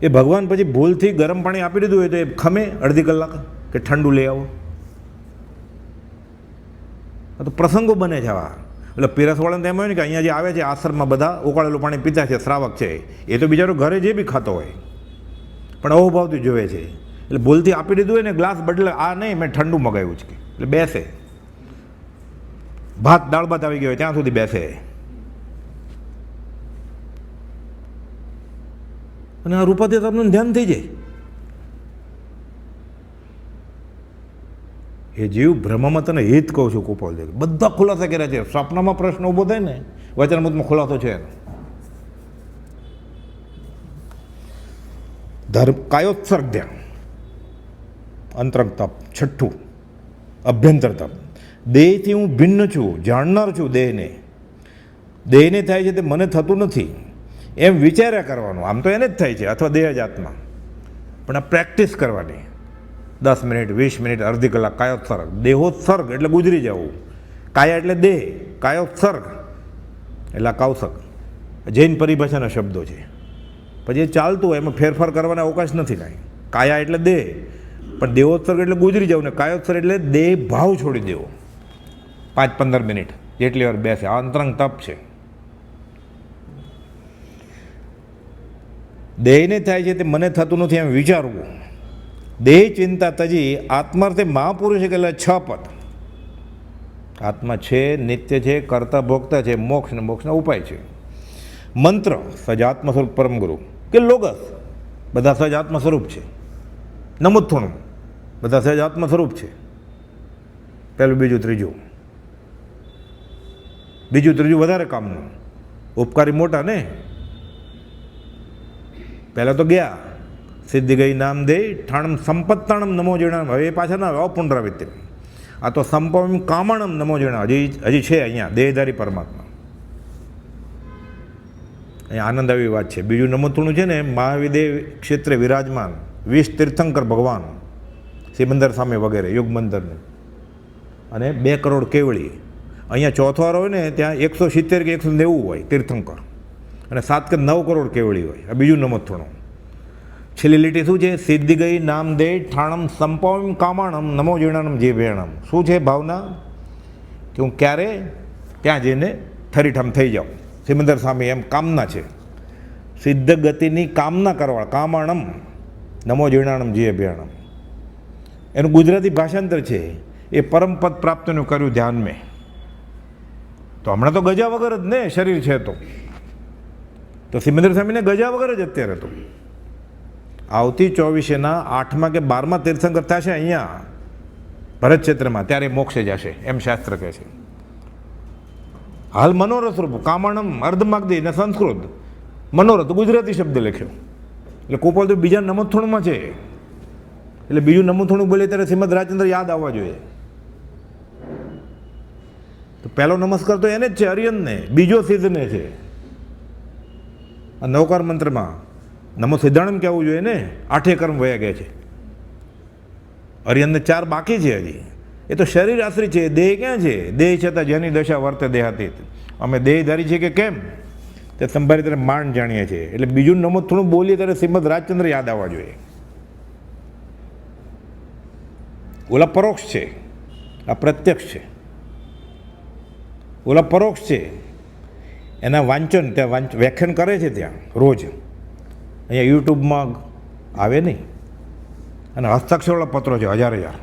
એ ભગવાન પછી ભૂલથી ગરમ પાણી આપી દીધું હોય તો એ ખમે અડધી કલાક, કે ઠંડુ લઈ આવો. આ તો પ્રસંગો બને છે આવા. એટલે પીરસવાળાને તો એમ હોય ને કે અહીંયા જે આવે છે આશ્રમમાં બધા ઉકાળેલું પાણી પીતા છે, શ્રાવક છે, એ તો બિચારો ઘરે જે બી ખાતો હોય પણ અહોભાવથી જોવે છે. એટલે ભૂલથી આપી દીધું હોય ને ગ્લાસ બદલે, આ નહીં મેં ઠંડુ મગાવ્યું છે, એટલે બેસે ભાત દાળ ભાત આવી ગયો હોય ત્યાં સુધી બેસે. અને આ રૂપાથી તમને ધ્યાન થઈ જાય. એ જીવ બ્રહ્મમાં તને હિત કહું છું કુપાલ દેવ, બધા ખુલાસા કર્યા છે. સ્વપ્નમાં પ્રશ્ન ઊભો થાય ને, વચનામૃતમાં ખુલાસો છે એનો. ધર્મ કાયોત્સર્ગ ધ્યાન, અંતરંગ તપ, છઠ્ઠું અભ્યંતર તપ. દેહથી હું ભિન્ન છું, જાણનાર છું દેહને. દેહને થાય છે તે મને થતું નથી એમ વિચાર્યા કરવાનું. આમ તો એને જ થાય છે, અથવા દેહ જ આત્મા. પણ આ પ્રેક્ટિસ કરવાની. 10 મિનિટ, 20 મિનિટ, અડધી કલાક કાયોત્સર્ગ. દેહોત્સર્ગ એટલે ગુજરી જવું. કાયા એટલે દેહ, કાયોત્સર્ગ એટલે કાવસક. જૈન પરિભાષાના શબ્દો છે. પછી એ ચાલતું હોય, એમાં ફેરફાર કરવાના અવકાશ નથી કાંઈ. કાયા એટલે દેહ, પણ દેહોત્સર્ગ એટલે ગુજરી જવું. ને કાયોત્સર્ગ એટલે દેહ ભાવ છોડી દેવો. 5-15 મિનિટ જેટલી વાર બેસે. આ અંતરંગ તપ છે. દેહને થાય છે તે મને થતું નથી એમ વિચારવું. દેહ ચિંતા તજી આત્માર્થે મહાપુરુષે કહેલા 6 પદ. આત્મા છે, નિત્ય છે, કર્તા ભોગતા છે, મોક્ષ ને મોક્ષના ઉપાય છે. મંત્ર સજાત્મ સ્વરૂપ પરમ ગુરુ કે લોગસ બધા સજાત્મ સ્વરૂપ છે. નમુથુણું બધા સજાત્મ સ્વરૂપ છે. પહેલું, બીજું, ત્રીજું. બીજું ત્રીજું વધારે કામનું, ઉપકારી મોટા ને. પહેલાં તો ગયા સિદ્ધિ ગઈ નામ દે ઠાણમ સંપત્તાણમ નમો જીણામ. હવે એ પાછા ના અપુનરાવૃત્તિ. આ તો સંપમ કામણમ નમો જીણા હજી છે અહીંયા દેહધારી પરમાત્મા. અહીંયા આનંદ આવી વાત છે. બીજું નમોથુણું છે ને, મહાવિદેવ ક્ષેત્રે વિરાજમાન 20 તીર્થંકર ભગવાન સિમંદર સામે વગેરે યુગમંદરનું, અને 2 કરોડ કેવળી. અહીંયા ચોથો વાર હોય ને ત્યાં 170 કે 190 હોય તીર્થંકર, અને 7 કે 9 કરોડ કેવળી હોય. આ બીજું નમોથુણું. છેલ્લી લીટી શું છે? સિદ્ધિ ગઈ નામ દે ઠાણમ સંપમ કામાણમ નમો જીણાણમ જે ભેણમ. શું છે ભાવના? કે હું ક્યારે ત્યાં જઈને ઠરીઠામ થઈ જાઉં. સિમંદર સ્વામી એમ કામના છે. સિદ્ધ ગતિની કામના કરવા, કામાણમ નમો જીણાણમ જે ભેણમ. એનું ગુજરાતી ભાષાંતર છે એ પરમપદ પ્રાપ્તનું કર્યું ધ્યાન મેં. તો હમણાં તો ગજા વગર જ ને શરીર છે. તો સિમંદર સ્વામીને ગજા વગર જ અત્યારે તો. આવતી 24ના 8મા કે 12મા તીર્થંકર થશે અહીંયા ભરત ક્ષેત્રમાં, ત્યારે મોક્ષે જશે એમ શાસ્ત્ર કહે છે. હાલ મનોરથ રૂપ કામણમ અર્ધમાગદી ને સંસ્કૃત. મનોરથ ગુજરાતી શબ્દ લખ્યો. એટલે કુપાલ તો બીજા નમોથુણમાં છે. એટલે બીજું નમોથુણું બોલે ત્યારે શ્રીમદ રાજચંદ્ર યાદ આવવા જોઈએ. તો પહેલો નમસ્કાર તો એને જ છે, અરિયનને. બીજો સિદ્ધને છે. આ નવકાર મંત્રમાં નમો સિદ્ધાણમ કહેવું જોઈએ ને. 8 કર્મ વયા ગયા છે. અરિયનને 4 બાકી છે હજી. એ તો શરીર આશ્રિત છે. દેહ ક્યાં છે? દેહ છતાં જેની દશા વર્તે દેહાતીત. અમે દેહધારી છીએ કે કેમ તે સંભાળી ત્યારે માંડ જાણીએ છીએ. એટલે બીજું નમો થોડું બોલીએ ત્યારે શ્રીમદ રાજચંદ્ર યાદ આવવા જોઈએ. ઓલા પરોક્ષ છે, આ પ્રત્યક્ષ છે. ઓલા પરોક્ષ છે, એના વાંચન ત્યાં વ્યાખ્યાન કરે છે ત્યાં રોજ. અહીંયા યુટ્યુબમાં આવે નહીં. અને હસ્તાક્ષરવાળા પત્રો છે 1000.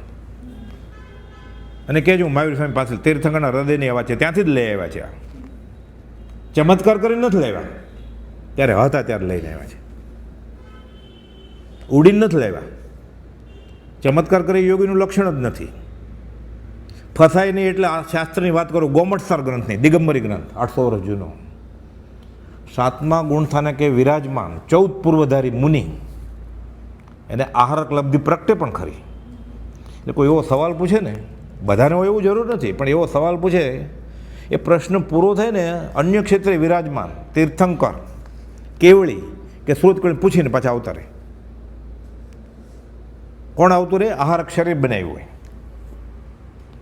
અને કહેજો મહાવીર સ્વામી પાસે તીર્થંકરના હૃદયની અવાજ છે, ત્યાંથી જ લઈ આવ્યા છે. આ ચમત્કાર કરીને નથી લાવ્યા, ત્યારે હતા ત્યારે લઈને આવ્યા છે. ઉડીને નથી લાવ્યા. ચમત્કાર કરી યોગીનું લક્ષણ જ નથી. ફસાય નહીં. એટલે આ શાસ્ત્રની વાત કરું, ગોમટસાર ગ્રંથની, દિગંબરી ગ્રંથ 800 વર્ષ જૂનો. 7મા ગુણસ્થાને કે વિરાજમાન 14 પૂર્વધારી મુનિ, એને આહારક લબ્ધિ પ્રગટે પણ ખરી. એટલે કોઈ એવો સવાલ પૂછે ને, બધાને હોય એવું જરૂર નથી, પણ એવો સવાલ પૂછે, એ પ્રશ્ન પૂરો થાય ને, અન્ય ક્ષેત્રે વિરાજમાન તીર્થંકર કેવળી કે શ્રુત કરીને પૂછીને પાછા આવતા રહે. કોણ આવતું રહે? આહારક શરીર બનાવ્યું હોય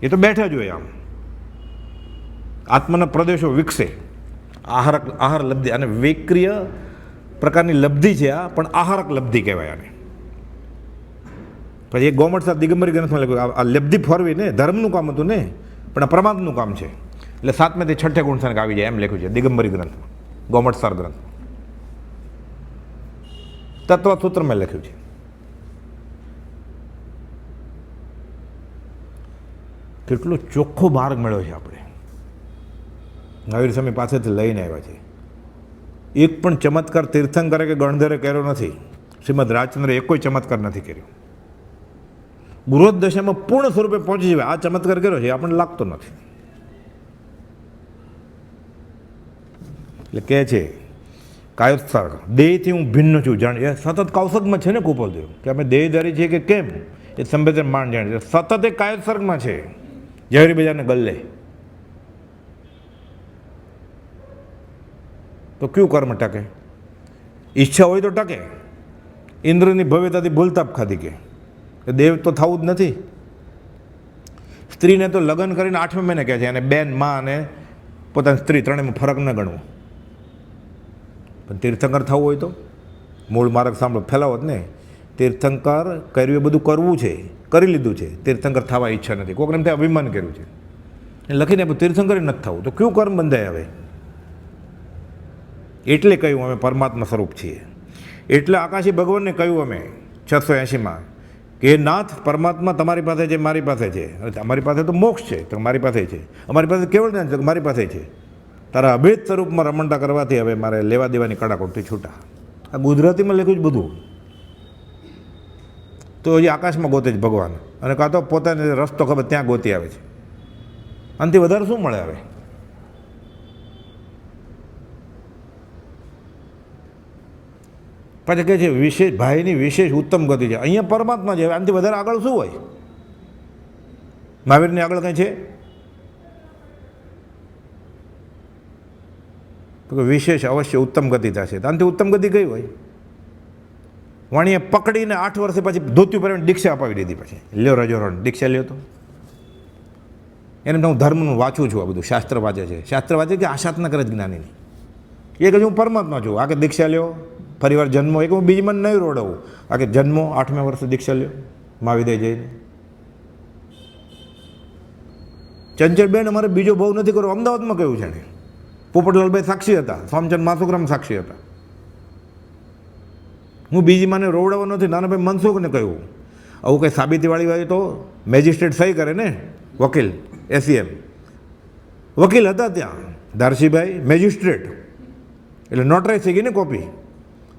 એ તો બેઠા જ હોય. આમ આત્માના પ્રદેશો વિકસે. આહાર લબ્ધિ, અને વિક્રિય પ્રકારની લબ્ધિ છે આ, પણ આહારક લબ્ધિ કહેવાય આને. પછી એ ગોમટસાર દિગંબરી ગ્રંથમાં લખ્યું, આ લબ્ધિ ફરવી ને ધર્મનું કામ હતું ને, પણ આ પરમાત્માનું કામ છે. એટલે 7મેથી 6 ગુણસ્થાનક આવી જાય એમ લખ્યું છે દિગંબરી ગ્રંથમાં, ગોમટસાર ગ્રંથ તત્વસૂત્રમાં લખ્યું છે. કેટલો ચોખ્ખો માર્ગ મળ્યો છે આપણે. મહાવીર સ્વામી પાસેથી લઈને આવ્યા છે. એક પણ ચમત્કાર તીર્થંકરે કે ગણધરે કર્યો નથી. શ્રીમદ રાજચંદ્રે એક કોઈ ચમત્કાર નથી કર્યો. ગૃહસ્થ દશામાં પૂર્ણ સ્વરૂપે પહોંચી જાય આ ચમત્કાર કર્યો છે આપણને લાગતો નથી. એટલે કહે છે કાયોત્સર્ગ, દેહથી હું ભિન્ન છું જાણ. એ સતત કૌશકમાં છે ને કુપોલદેવ કે અમે દેહધારી છીએ કે કેમ એ સંવેદન માણ જાણે છે. સતત એ કાયોત્સર્ગમાં છે, ઝવેરી બજારને ગલ્લે. તો કયું કર્મ ટકે? ઈચ્છા હોય તો ટકે. ઇન્દ્રની ભવ્યતાથી ભૂલતાપ ખાધી કે દેવ તો થવું જ નથી. સ્ત્રીને તો લગ્ન કરીને 8મા મહિને કહે છે અને બેન, માં અને પોતાની સ્ત્રી ત્રણેયમાં ફરક ન ગણવો. પણ તીર્થંકર થવું હોય તો મૂળ માર્ગ સાંભળો ફેલાવો જ ને. તીર્થંકર કર્યું એ બધું કરવું છે, કરી લીધું છે. તીર્થંકર થવા ઈચ્છા નથી. કોકને એમ થાય અભિમાન કર્યું છે એ લખીને તીર્થંકર નથી થવું. તો કયું કર્મ બંધાય હવે? એટલે કહ્યું અમે પરમાત્મા સ્વરૂપ છીએ. એટલે આકાશી ભગવાનને કહ્યું અમે 680માં કે નાથ પરમાત્મા તમારી પાસે છે, મારી પાસે છે. અમારી પાસે તો મોક્ષ છે તો મારી પાસે છે. અમારી પાસે કેવળ જ્ઞાન છે તો મારી પાસે છે. તારા અભેદ સ્વરૂપમાં રમણતા કરવાથી હવે મારે લેવા દેવાની કડાકોટથી છૂટા. આ ગુજરાતીમાં લખ્યું જ બધું. તો હજી આકાશમાં ગોતે જ ભગવાન, અને કાં તો પોતાને રસ્તો ખબર ત્યાં ગોતી આવે છે. આનાથી વધારે શું મળે હવે? પછી કહે છે વિશેષ ભાઈની વિશેષ ઉત્તમ ગતિ છે. અહીંયા પરમાત્મા છે, આનાથી વધારે આગળ શું હોય? મહાવીરની આગળ કંઈ છે? તો કે વિશેષ અવશ્ય ઉત્તમ ગતિ થશે. આનાથી ઉત્તમ ગતિ કઈ હોય? વાણીએ પકડીને 8 વર્ષે પછી ધોત્યું પહેરીને દીક્ષા અપાવી દીધી. પછી લ્યો રજોરણ દીક્ષા લ્યો. તો એને હું ધર્મનું વાંચું છું, આ બધું શાસ્ત્ર વાંચે છે. શાસ્ત્ર વાંચે કે આશાત ન કરે જ્ઞાનીની. એ કહે હું પરમાત્મા છું. આ કે દીક્ષા લ્યો, ફરીવાર જન્મો. એક હું બીજી મને નહીં રોડાવું. આ કે જન્મો 8મા વર્ષે દીક્ષા લ્યો મહાવિદ્ય જઈને. ચંચળબેન અમારે બીજો ભાવ નથી કરવો. અમદાવાદમાં કહ્યું છે ને. પોપટલાલભાઈ સાક્ષી હતા, સોમચંદ માસુકરામ સાક્ષી હતા. હું બીજી માને રોવડાવો નથી. નાનાભાઈ મનસુખને કહ્યું આવું કંઈ સાબિતીવાળી હોય તો મેજિસ્ટ્રેટ સહી કરે ને. વકીલ એસીએમ વકીલ હતા ત્યાં. ધારસીભાઈ મેજિસ્ટ્રેટ એટલે નોટરાઇઝ થઈ ગઈ ને કોપી.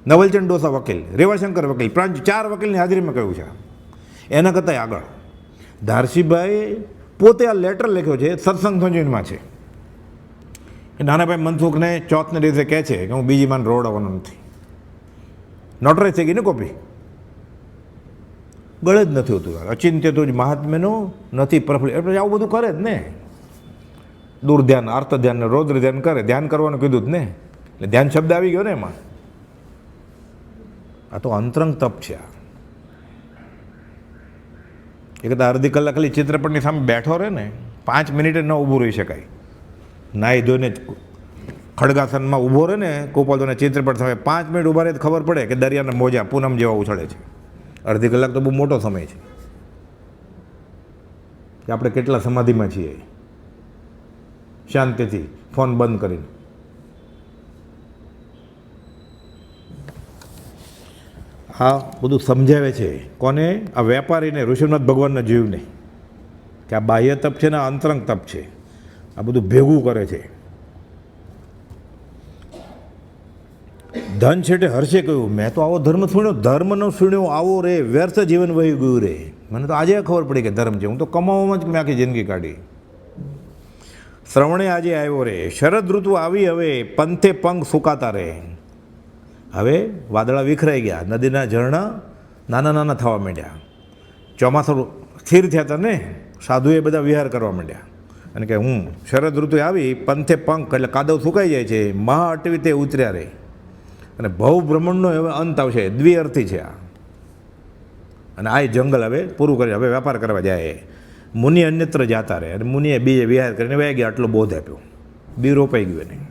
નવલચંદ ડોસા વકીલ, રેવાશંકર વકીલ, 4 વકીલની હાજરીમાં કહ્યું છે. એના કરતાં આગળ ધારસીભાઈ પોતે આ લેટર લખ્યો છે, સત્સંગ સંજીવનમાં છે. નાનાભાઈ મનસુખને ચોથને દિવસે કહે છે કે હું બીજી માને રોવડાવવાનો નથી. નોટરાઇઝ થઈ ગઈ ને કોપી. ગળે જ નથી હોતું. અચિંત્ય તો જ મહાત્મ્યનો નથી પ્રફુલ્લિત. એટલે આવું બધું કરે જ ને. દૂર ધ્યાન, આર્ત ધ્યાન ને રૌદ્ર ધ્યાન કરે. ધ્યાન કરવાનું કીધું જ ને. એટલે ધ્યાન શબ્દ આવી ગયો ને એમાં. આ તો અંતરંગ તપ છે. એ કદાચ અડધી કલાક ખાલી ચિત્રપટની સામે બેઠો રહે ને, 5 મિનિટે ન ઊભું રહી શકાય. નાહી ધોઈને ખડગાસનમાં ઊભો રહે ને ગોપાલને ચિત્રપટ સામે 5 મિનિટ ઊભા રહે તો ખબર પડે કે દરિયાના મોજા પૂનમ જેવા ઉછળે છે. અડધી કલાક તો બહુ મોટો સમય છે કે આપણે કેટલા સમાધિમાં છીએ. શાંતિથી ફોન બંધ કરીને. આ બધું સમજાવે છે કોને? આ વેપારીને, ઋષિનાથ ભગવાનના જીવને, કે આ બાહ્ય તપ છે ને આ અંતરંગ તપ છે. આ બધું ભેગું કરે છે. ધન છેટે હર્ષે કહ્યું મેં તો આવો ધર્મ સુણ્યો, ધર્મ ન સુણ્યો આવો રે, વ્યર્થ જીવન વહી ગયું રે. મને તો આજે ખબર પડી કે ધર્મ છે. હું તો કમાવામાં જ મેં આખી જિંદગી કાઢી. શ્રવણે આજે આવ્યો રે, શરદ ઋતુ આવી હવે, પંથે પંગ સુકાતા રે. હવે વાદળા વિખરાઈ ગયા, નદીના ઝરણા નાના નાના થવા માંડ્યા. ચોમાસું સ્થિર થયા હતા ને, સાધુએ બધા વિહાર કરવા માંડ્યા. અને કે હું શરદ ઋતુ આવી, પંથે પંખ એટલે કાદવ સુકાઈ જાય છે, મહા અટવી તે ઉતર્યા રે. અને ભવ બ્રહ્માંડનો હવે અંત આવશે. દ્વિઅર્થી છે આ. અને આ જંગલ હવે પૂરું કરી હવે વેપાર કરવા જાય. મુનિ અન્યત્ર જાતા રહે. અને મુનિએ બીજે વિહાર કરીને વહી ગયા. આટલો બોધ આપ્યો. બી રોપાઈ ગયું નહીં.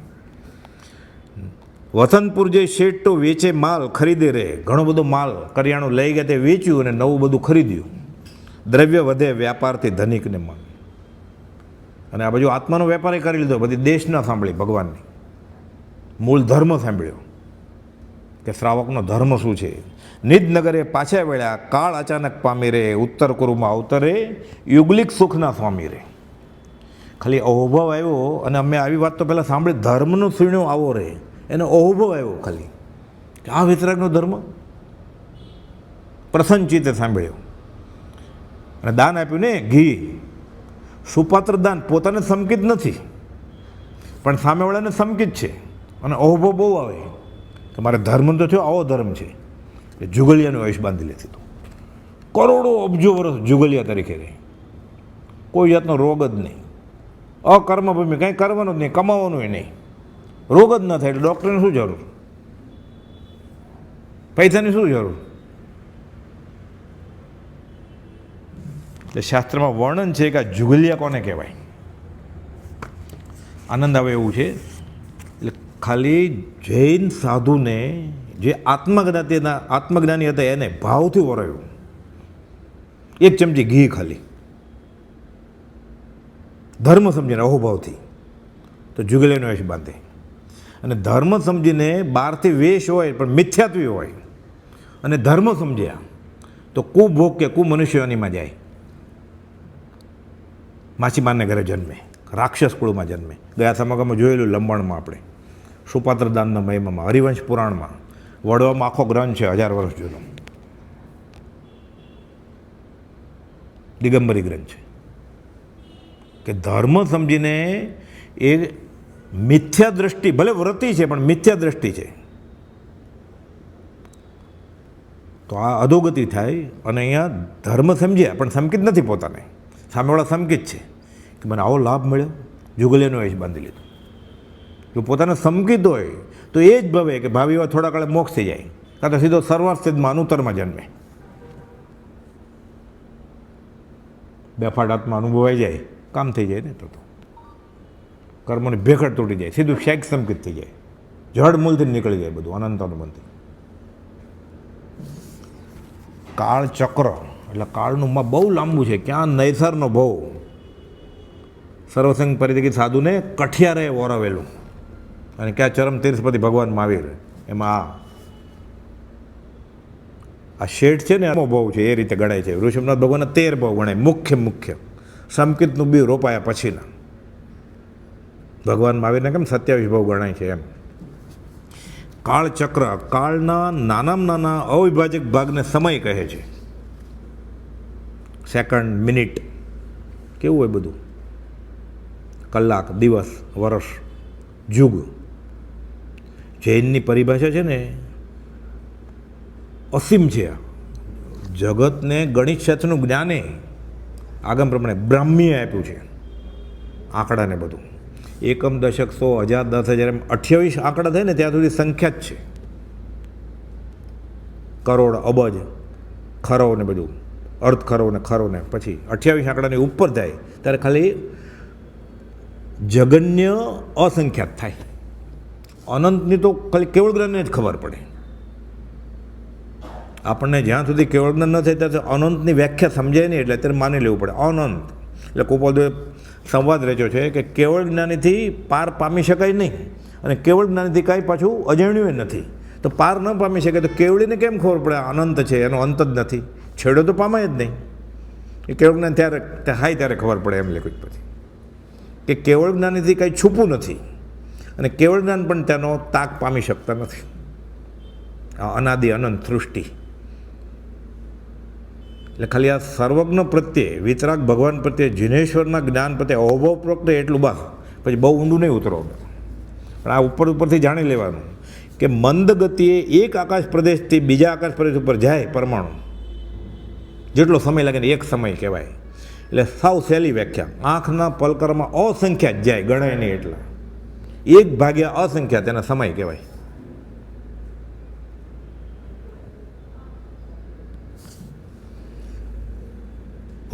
વસંતપુર જે શેઠ તો વેચે માલ ખરીદે રે. ઘણો બધો માલ કરિયાણું લઈ ગયા તે વેચ્યું અને નવું બધું ખરીદ્યું. દ્રવ્ય વધે વ્યાપારથી ધનિકને મન. અને આ બાજુ આત્માનો વેપાર કરી લીધો. બધી દેશ ન સાંભળી, ભગવાનની મૂળ ધર્મ સાંભળ્યો કે શ્રાવકનો ધર્મ શું છે. નિજનગરે પાછા વળ્યા, કાળ અચાનક પામી રે, ઉત્તર કુરુમાં અવતરે, યુગલિક સુખના સ્વામી રે. ખાલી અહોભાવ આવ્યો, અને અમે આવી વાત તો પહેલાં સાંભળી, ધર્મનો શીણો આવો રહે, એનો અહોભાવ આવ્યો ખાલી કે આ વિતરાગનો ધર્મ, પ્રસન્નચિત્તે સાંભળ્યો અને દાન આપ્યું ને ઘી, સુપાત્ર દાન, પોતાને સમકિત નથી પણ સામેવાળાને સમકિત છે, અને અહોભાવ બહુ આવે કે મારે ધર્મ તો થયો, આવો ધર્મ છે કે જુગલિયાનું આયુષ બાંધી લેતી હતું, કરોડો અબજો વર્ષ જુગલિયા તરીકે રહે, કોઈ જાતનો રોગ જ નહીં, અકર્મભૂમિ, કંઈ કરવાનું જ નહીં, કમાવાનું નહીં, રોગ જ ન થાય એટલે ડૉક્ટરની શું જરૂર, પૈસાની શું જરૂર. એટલે શાસ્ત્રમાં વર્ણન છે કે આ જુગલિયા કોને કહેવાય. આનંદ આવે એવું છે. એટલે ખાલી જૈન સાધુને જે આત્મજ્ઞાની હતા એને ભાવથી વરાયું, એક ચમચી ઘી ખાલી, ધર્મ સમજીને અહોભાવથી, તો જુગલિયાનો આયુષ બાંધે. અને ધર્મ સમજીને બહારથી વેશ હોય પણ મિથ્યાત્વી હોય, અને ધર્મ સમજ્યા તો કુભોગ કે કુમનુષ્યનીમાં જાય, માછીમારને ઘરે જન્મે, રાક્ષસ કુળમાં જન્મે. ગયા સમાગમમાં જોયેલું લંબાણમાં આપણે, સુપાત્ર દાનના મહિમામાં, હરિવંશ પુરાણમાં, વડવામાં આખો ગ્રંથ છે 1000 વર્ષ જૂનો, દિગંબરી ગ્રંથ છે. કે ધર્મ સમજીને એ મિથ્યા દ્રષ્ટિ, ભલે વ્રતિ છે પણ મિથ્યા દ્રષ્ટિ છે, તો આ અધોગતિ થાય. અને અહીંયા ધર્મ સમજ્યા પણ સમકિત નથી, પોતાને સામેવાળા સમકિત છે કે મને આવો લાભ મળ્યો, જુગલિયાનો આયુષ બાંધી લીધું. જો પોતાને સમકિત હોય તો એ જ ભવે કે ભાવિમાં થોડા કાળે મોક્ષ થઈ જાય, કાં તો સીધો સર્વાર્થમાં અનુત્તરમાં જન્મે, બેફાટ આત્મા અનુભવાઈ જાય, કામ થઈ જાય ને, તો કર્મોની ભેખડ તૂટી જાય, સીધું શેક સંકિત થઈ જાય, જડ મૂળથી નીકળી જાય બધું અનંત અનુબંધી. કાળ ચક્ર એટલે કાળનું બહુ લાંબુ છે. ક્યાં નૈસરનો ભવ, સર્વસંગ પરિત્યજિત સાધુને કઠિયારે ઓરાવેલું, અને ક્યાં ચરમ તીર્થપતિ ભગવાન મહાવીર, એમાં આ શેઠ છે ને ભવ છે, એ રીતે ગણાય છે. ઋષભનાથ ભગવાનના 13 ભવ ગણાય, મુખ્ય સંકિતનું બી રોપાયા પછીના. ભગવાન મહાવીરને કેમ 27 ભવ ગણાય છે એમ. કાળચક્ર, કાળના નાનામાં નાના અવિભાજક ભાગને સમય કહે છે. સેકન્ડ, મિનિટ, કેવું હોય બધું, કલાક, દિવસ, વર્ષ, યુગ. જૈનની પરિભાષા છે ને અસીમ છે. જગતને ગણિત શાસ્ત્રનું જ્ઞાને આગમ પ્રમાણે બ્રાહ્મીએ આપ્યું છે, આંકડાને બધું. એકમ, દશક, 100, 1000, 10,000 એમ 28 આંકડા થાય ને ત્યાં સુધી સંખ્યા જ છે. કરોડ, અબજ, ખરો ને બધું, અર્ધ ખરો ને ખરો ને પછી 28 આંકડાની ઉપર જાય ત્યારે ખાલી જગન્ય અસંખ્યાત થાય. અનંતની તો ખાલી કેવળ જ્ઞાનને જ ખબર પડે. આપણને જ્યાં સુધી કેવળ જ્ઞાન ન થાય ત્યાં અનંતની વ્યાખ્યા સમજાય નહીં, એટલે અત્યારે માની લેવું પડે અનંત. એટલે કુપોદે સંવાદ રચ્યો છે કે કેવળ જ્ઞાનીથી પાર પામી શકાય નહીં, અને કેવળ જ્ઞાનીથી કાંઈ પાછું અજાણ્યું નથી. તો પાર ન પામી શકે તો કેવળીને કેમ ખબર પડે અનંત છે, એનો અંત જ નથી, છેડો તો પામાય જ નહીં. એ કેવળ જ્ઞાન ત્યારે હાય ત્યારે ખબર પડે એમ લખ્યું પછી કે કેવળ જ્ઞાનીથી કાંઈ છૂપું નથી, અને કેવળ જ્ઞાન પણ તેનો તાક પામી શકતા નથી. આ અનાદિ અનંત સૃષ્ટિ. એટલે ખાલી આ સર્વજ્ઞ પ્રત્યે, વિતરાગ ભગવાન પ્રત્યે, જીનેશ્વરના જ્ઞાન પ્રત્યે અહોભાવપૂર્વક એટલું બસ, પછી બહુ ઊંડું નહીં ઉતરો. પણ આ ઉપરથી જાણી લેવાનું કે મંદ ગતિએ એક આકાશ પ્રદેશથી બીજા આકાશ પ્રદેશ ઉપર જાય પરમાણુ, જેટલો સમય લાગે ને એક સમય કહેવાય. એટલે સાવ સહેલી વ્યાખ્યા, આંખના પલકરમાં અસંખ્યાત જાય, ગણાય નહીં એટલા, 1 અસંખ્યાત એના સમય કહેવાય.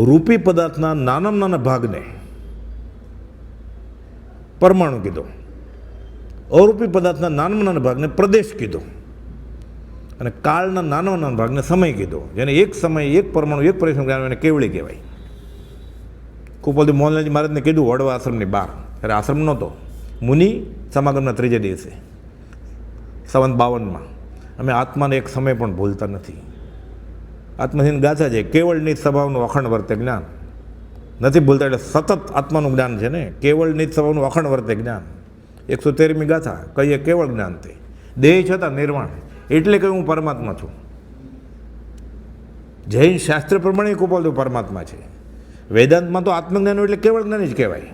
રૂપી પદાર્થના નાનામાં નાના ભાગને પરમાણુ કીધો, અરૂપી પદાર્થના નાનામાં નાના ભાગને પ્રદેશ કીધો, અને કાળના નાનામાં નાના ભાગને સમય કીધો. જેને એક સમય, એક પરમાણુ, એક પરિશ્રમ એને કેવળી કહેવાય. કુપોદી મોહનલાલજી મહારાજને કીધું વડવા આશ્રમની બહાર, ત્યારે આશ્રમ નહોતો, મુનિ સમાગમના 3જા દિવસે સંવત 52માં, અમે આત્માને એક સમય પણ ભૂલતા નથી. આત્મધીન ગાથા છે, કેવળની સ્વભાવનું અખંડ વર્તે જ્ઞાન, નથી ભૂલતા. એટલે સતત આત્માનું જ્ઞાન છે ને. કેવળ નિત સવાનું અખંડ વર્તે જ્ઞાન. 113મી ગાથા કહીએ કેવળ જ્ઞાન તે દેહ છતાં નિર્વાણ, એટલે કે હું પરમાત્મા છું. જૈન શાસ્ત્ર પ્રમાણે કુપાલદેવ પરમાત્મા છે. વેદાંતમાં તો આત્મજ્ઞાન એટલે કેવળ જ્ઞાન જ કહેવાય.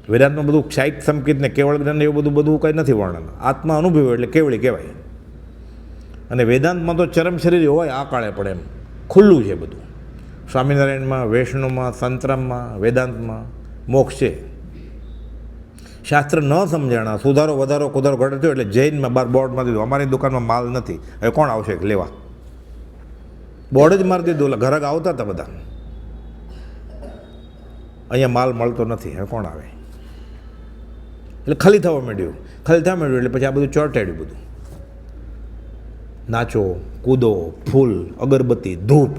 વેદાંતમાં બધું ક્ષાયિક સંકેત ને કેવળ જ્ઞાન એવું બધું કંઈ નથી વર્ણન. આત્મા અનુભવ્યો એટલે કેવળી કહેવાય. અને વેદાંતમાં તો ચરમ શરીર હોય આ કાળે પડે એમ ખુલ્લું છે બધું. સ્વામિનારાયણમાં, વૈષ્ણવમાં, સંતરામમાં, વેદાંતમાં મોક્ષ છે. શાસ્ત્ર ન સમજાણા, સુધારો વધારો કુધારો ઘટે થયો એટલે જૈનમાં બાર બોર્ડ મારી દીધું, અમારી દુકાનમાં માલ નથી, હવે કોણ આવશે લેવા? બોર્ડ જ મારી દીધું. એટલે ઘરાક આવતા હતા બધા, અહીંયા માલ મળતો નથી, હવે કોણ આવે? એટલે ખાલી થવા માંડ્યું. એટલે પછી આ બધું ચોંટાડ્યું. બધું નાચો, કૂદો, ફૂલ, અગરબત્તી, ધૂપ.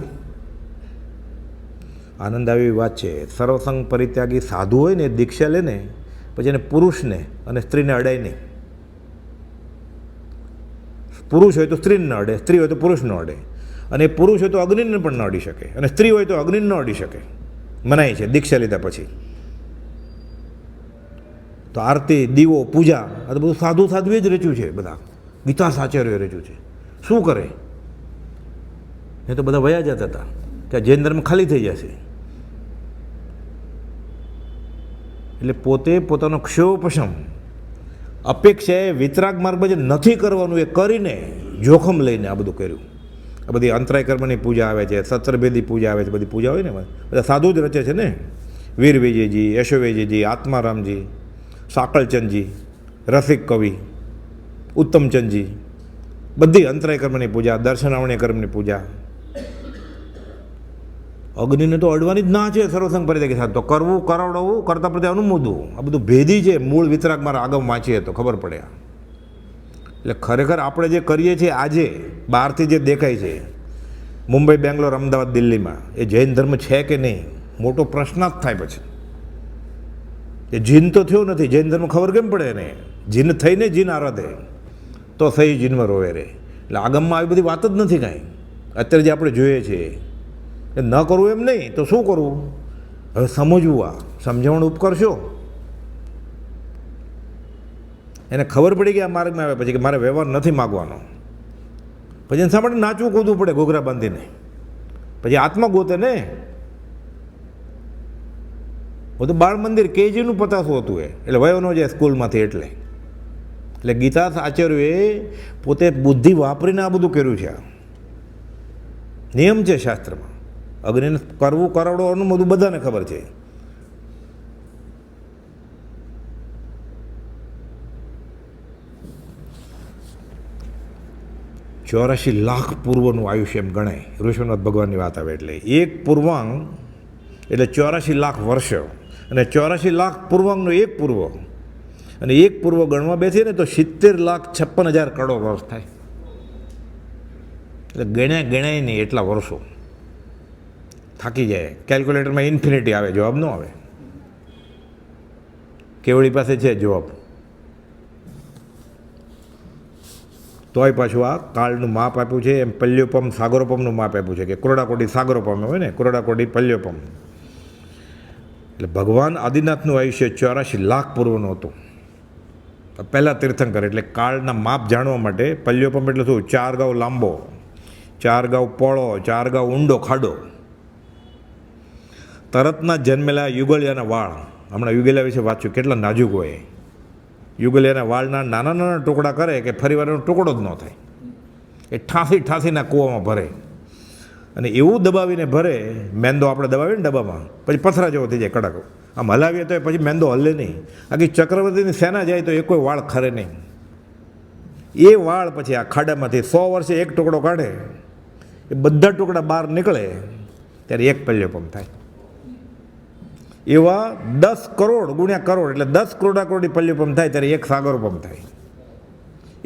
આનંદ આવી વાત છે. સર્વસંગ પરિત્યાગી સાધુ હોય ને દીક્ષા લે ને પછી એને પુરુષને અને સ્ત્રીને અડાય નહીં. પુરુષ હોય તો સ્ત્રીને ન અડે, સ્ત્રી હોય તો પુરુષને અડે, અને પુરુષ હોય તો અગ્નિને પણ ન અડી શકે, અને સ્ત્રી હોય તો અગ્નિને ન અડી શકે. મનાય છે દીક્ષા લીધા પછી. તો આરતી, દીવો, પૂજા આ તો બધું સાધુએ જ રચ્યું છે. બધા ગીતા સાચર્યોએ રચ્યું છે. શું કરે? એ તો બધા વયા જતા હતા કે જૈન ધર્મ ખાલી થઈ જશે. એટલે પોતે પોતાનો ક્ષયોપશમ અપેક્ષાએ વિતરાગ માર્ગમાં જે નથી કરવાનું એ કરીને જોખમ લઈને આ બધું કર્યું. આ બધી અંતરાય કર્મની પૂજા આવે છે, સત્રભેદી પૂજા આવે છે, બધી પૂજા હોય ને બધા સાધુ જ રચે છે ને. વીર વિજયજી, યશોવિજયજી, આત્મારામજી, સાકળચંદજી, રસિક કવિ, ઉત્તમચંદજી, બધી અંતરાય કર્મની પૂજા, દર્શનાવણી કર્મની પૂજા. અગ્નિને તો અડવાની જ ના છે સર્વસંગ પરિત્યાગી સાથે. તો કરવું, કરાવડવું, કરતા પ્રત્યે અનુમોદવું, આ બધું ભેદી છે. મૂળ વિતરાગ મારા આગમ વાંચીએ તો ખબર પડે. એટલે ખરેખર આપણે જે કરીએ છીએ આજે બહારથી જે દેખાય છે મુંબઈ, બેંગ્લોર, અમદાવાદ, દિલ્હીમાં, એ જૈન ધર્મ છે કે નહીં મોટો પ્રશ્ન જ થાય. પછી એ જીન તો થયો નથી, જૈન ધર્મ ખબર કેમ પડે ને? જીન થઈને જીન આરાધે તો સહી જીનમાં રોવે રે. એટલે આગમમાં આવી બધી વાત જ નથી કાંઈ. અત્યારે જે આપણે જોઈએ છીએ એ ન કરવું એમ નહીં તો શું કરવું? હવે સમજવું, આ સમજાવણ ઉપકરશો. એને ખબર પડી કે આ માર્ગમાં આવે પછી કે મારે વ્યવહાર નથી માગવાનો, પછી એને સાંભળે નાચવું કૂદવું પડે ઘોઘરા બાંધીને. પછી આત્મા ગોતે ને. હું તો બાળ મંદિર કેજીનું 50 હતું એટલે વયો ન જાય સ્કૂલમાંથી. એટલે ગીતા આચાર્યોએ પોતે બુદ્ધિ વાપરીને આ બધું કર્યું છે. નિયમ છે શાસ્ત્રમાં. અગ્નિને કરવું, કરાવડવાનું બધું બધાને ખબર છે. ચોરાશી લાખ પૂર્વનું આયુષ્ય એમ ગણાય. ઋષભનાથ ભગવાનની વાત આવે એટલે એક પૂર્વાંગ એટલે 84 લાખ વર્ષ, અને 84 લાખ પૂર્વાંગનો એક પૂર્વ, અને એક પૂર્વ ગણવા બેસીએ ને તો 70,56,000 કરોડ વર્ષ થાય. એટલે ગણાય નહીં એટલા વર્ષો. થાકી જાય. કેલ્ક્યુલેટરમાં ઇન્ફિનિટી આવે, જવાબ ન આવે. કેવળી પાસે છે જવાબ. તોય પાછું આ કાળનું માપ આપ્યું છે. એમ પલ્યોપમ, સાગરોપમનું માપ આપ્યું છે કે કરોડાકોટી સાગરોપમ હોય ને, કરોડાકોટી પલ્યોપમ. એટલે ભગવાન આદિનાથનું આયુષ્ય 84 લાખ પૂર્વનું હતું. પહેલાં તીર્થંકર એટલે કાળના માપ જાણવા માટે પલ્યોપમ એટલે શું? 4 ગાઉ લાંબો, 4 ગાઉ પહોળો, 4 ગાઉ ઊંડો ખાડો. તરતના જન્મેલા યુગલિયાના વાળ, હમણાં યુગલિયા વિશે વાંચ્યું, કેટલા નાજુક હોય. યુગલિયાના વાળના નાના નાના ટુકડા કરે કે ફરીવાર એનો ટુકડો જ ન થાય. એ ઠાંસીના કૂવામાં ભરે, અને એવું દબાવીને ભરે. મેંદો આપણે દબાવીએ ને ડબ્બામાં, પછી પથરા જેવો થઈ જાય કડક. આમ હલાવીએ તો પછી મેંદો હલે નહીં. આખી ચક્રવર્તીની સેના જાય તો એ કોઈ વાળ ખરે નહીં. એ વાળ પછી આ ખાડામાંથી 100 વર્ષે એક ટુકડો કાઢે, એ બધા ટુકડા બહાર નીકળે ત્યારે એક પલ્યોપમ થાય. એવા 10 કરોડ ગુણ્યા કરોડ એટલે 10 કરોડાકોટી પલ્યોપમ થાય ત્યારે એક સાગરોપમ થાય.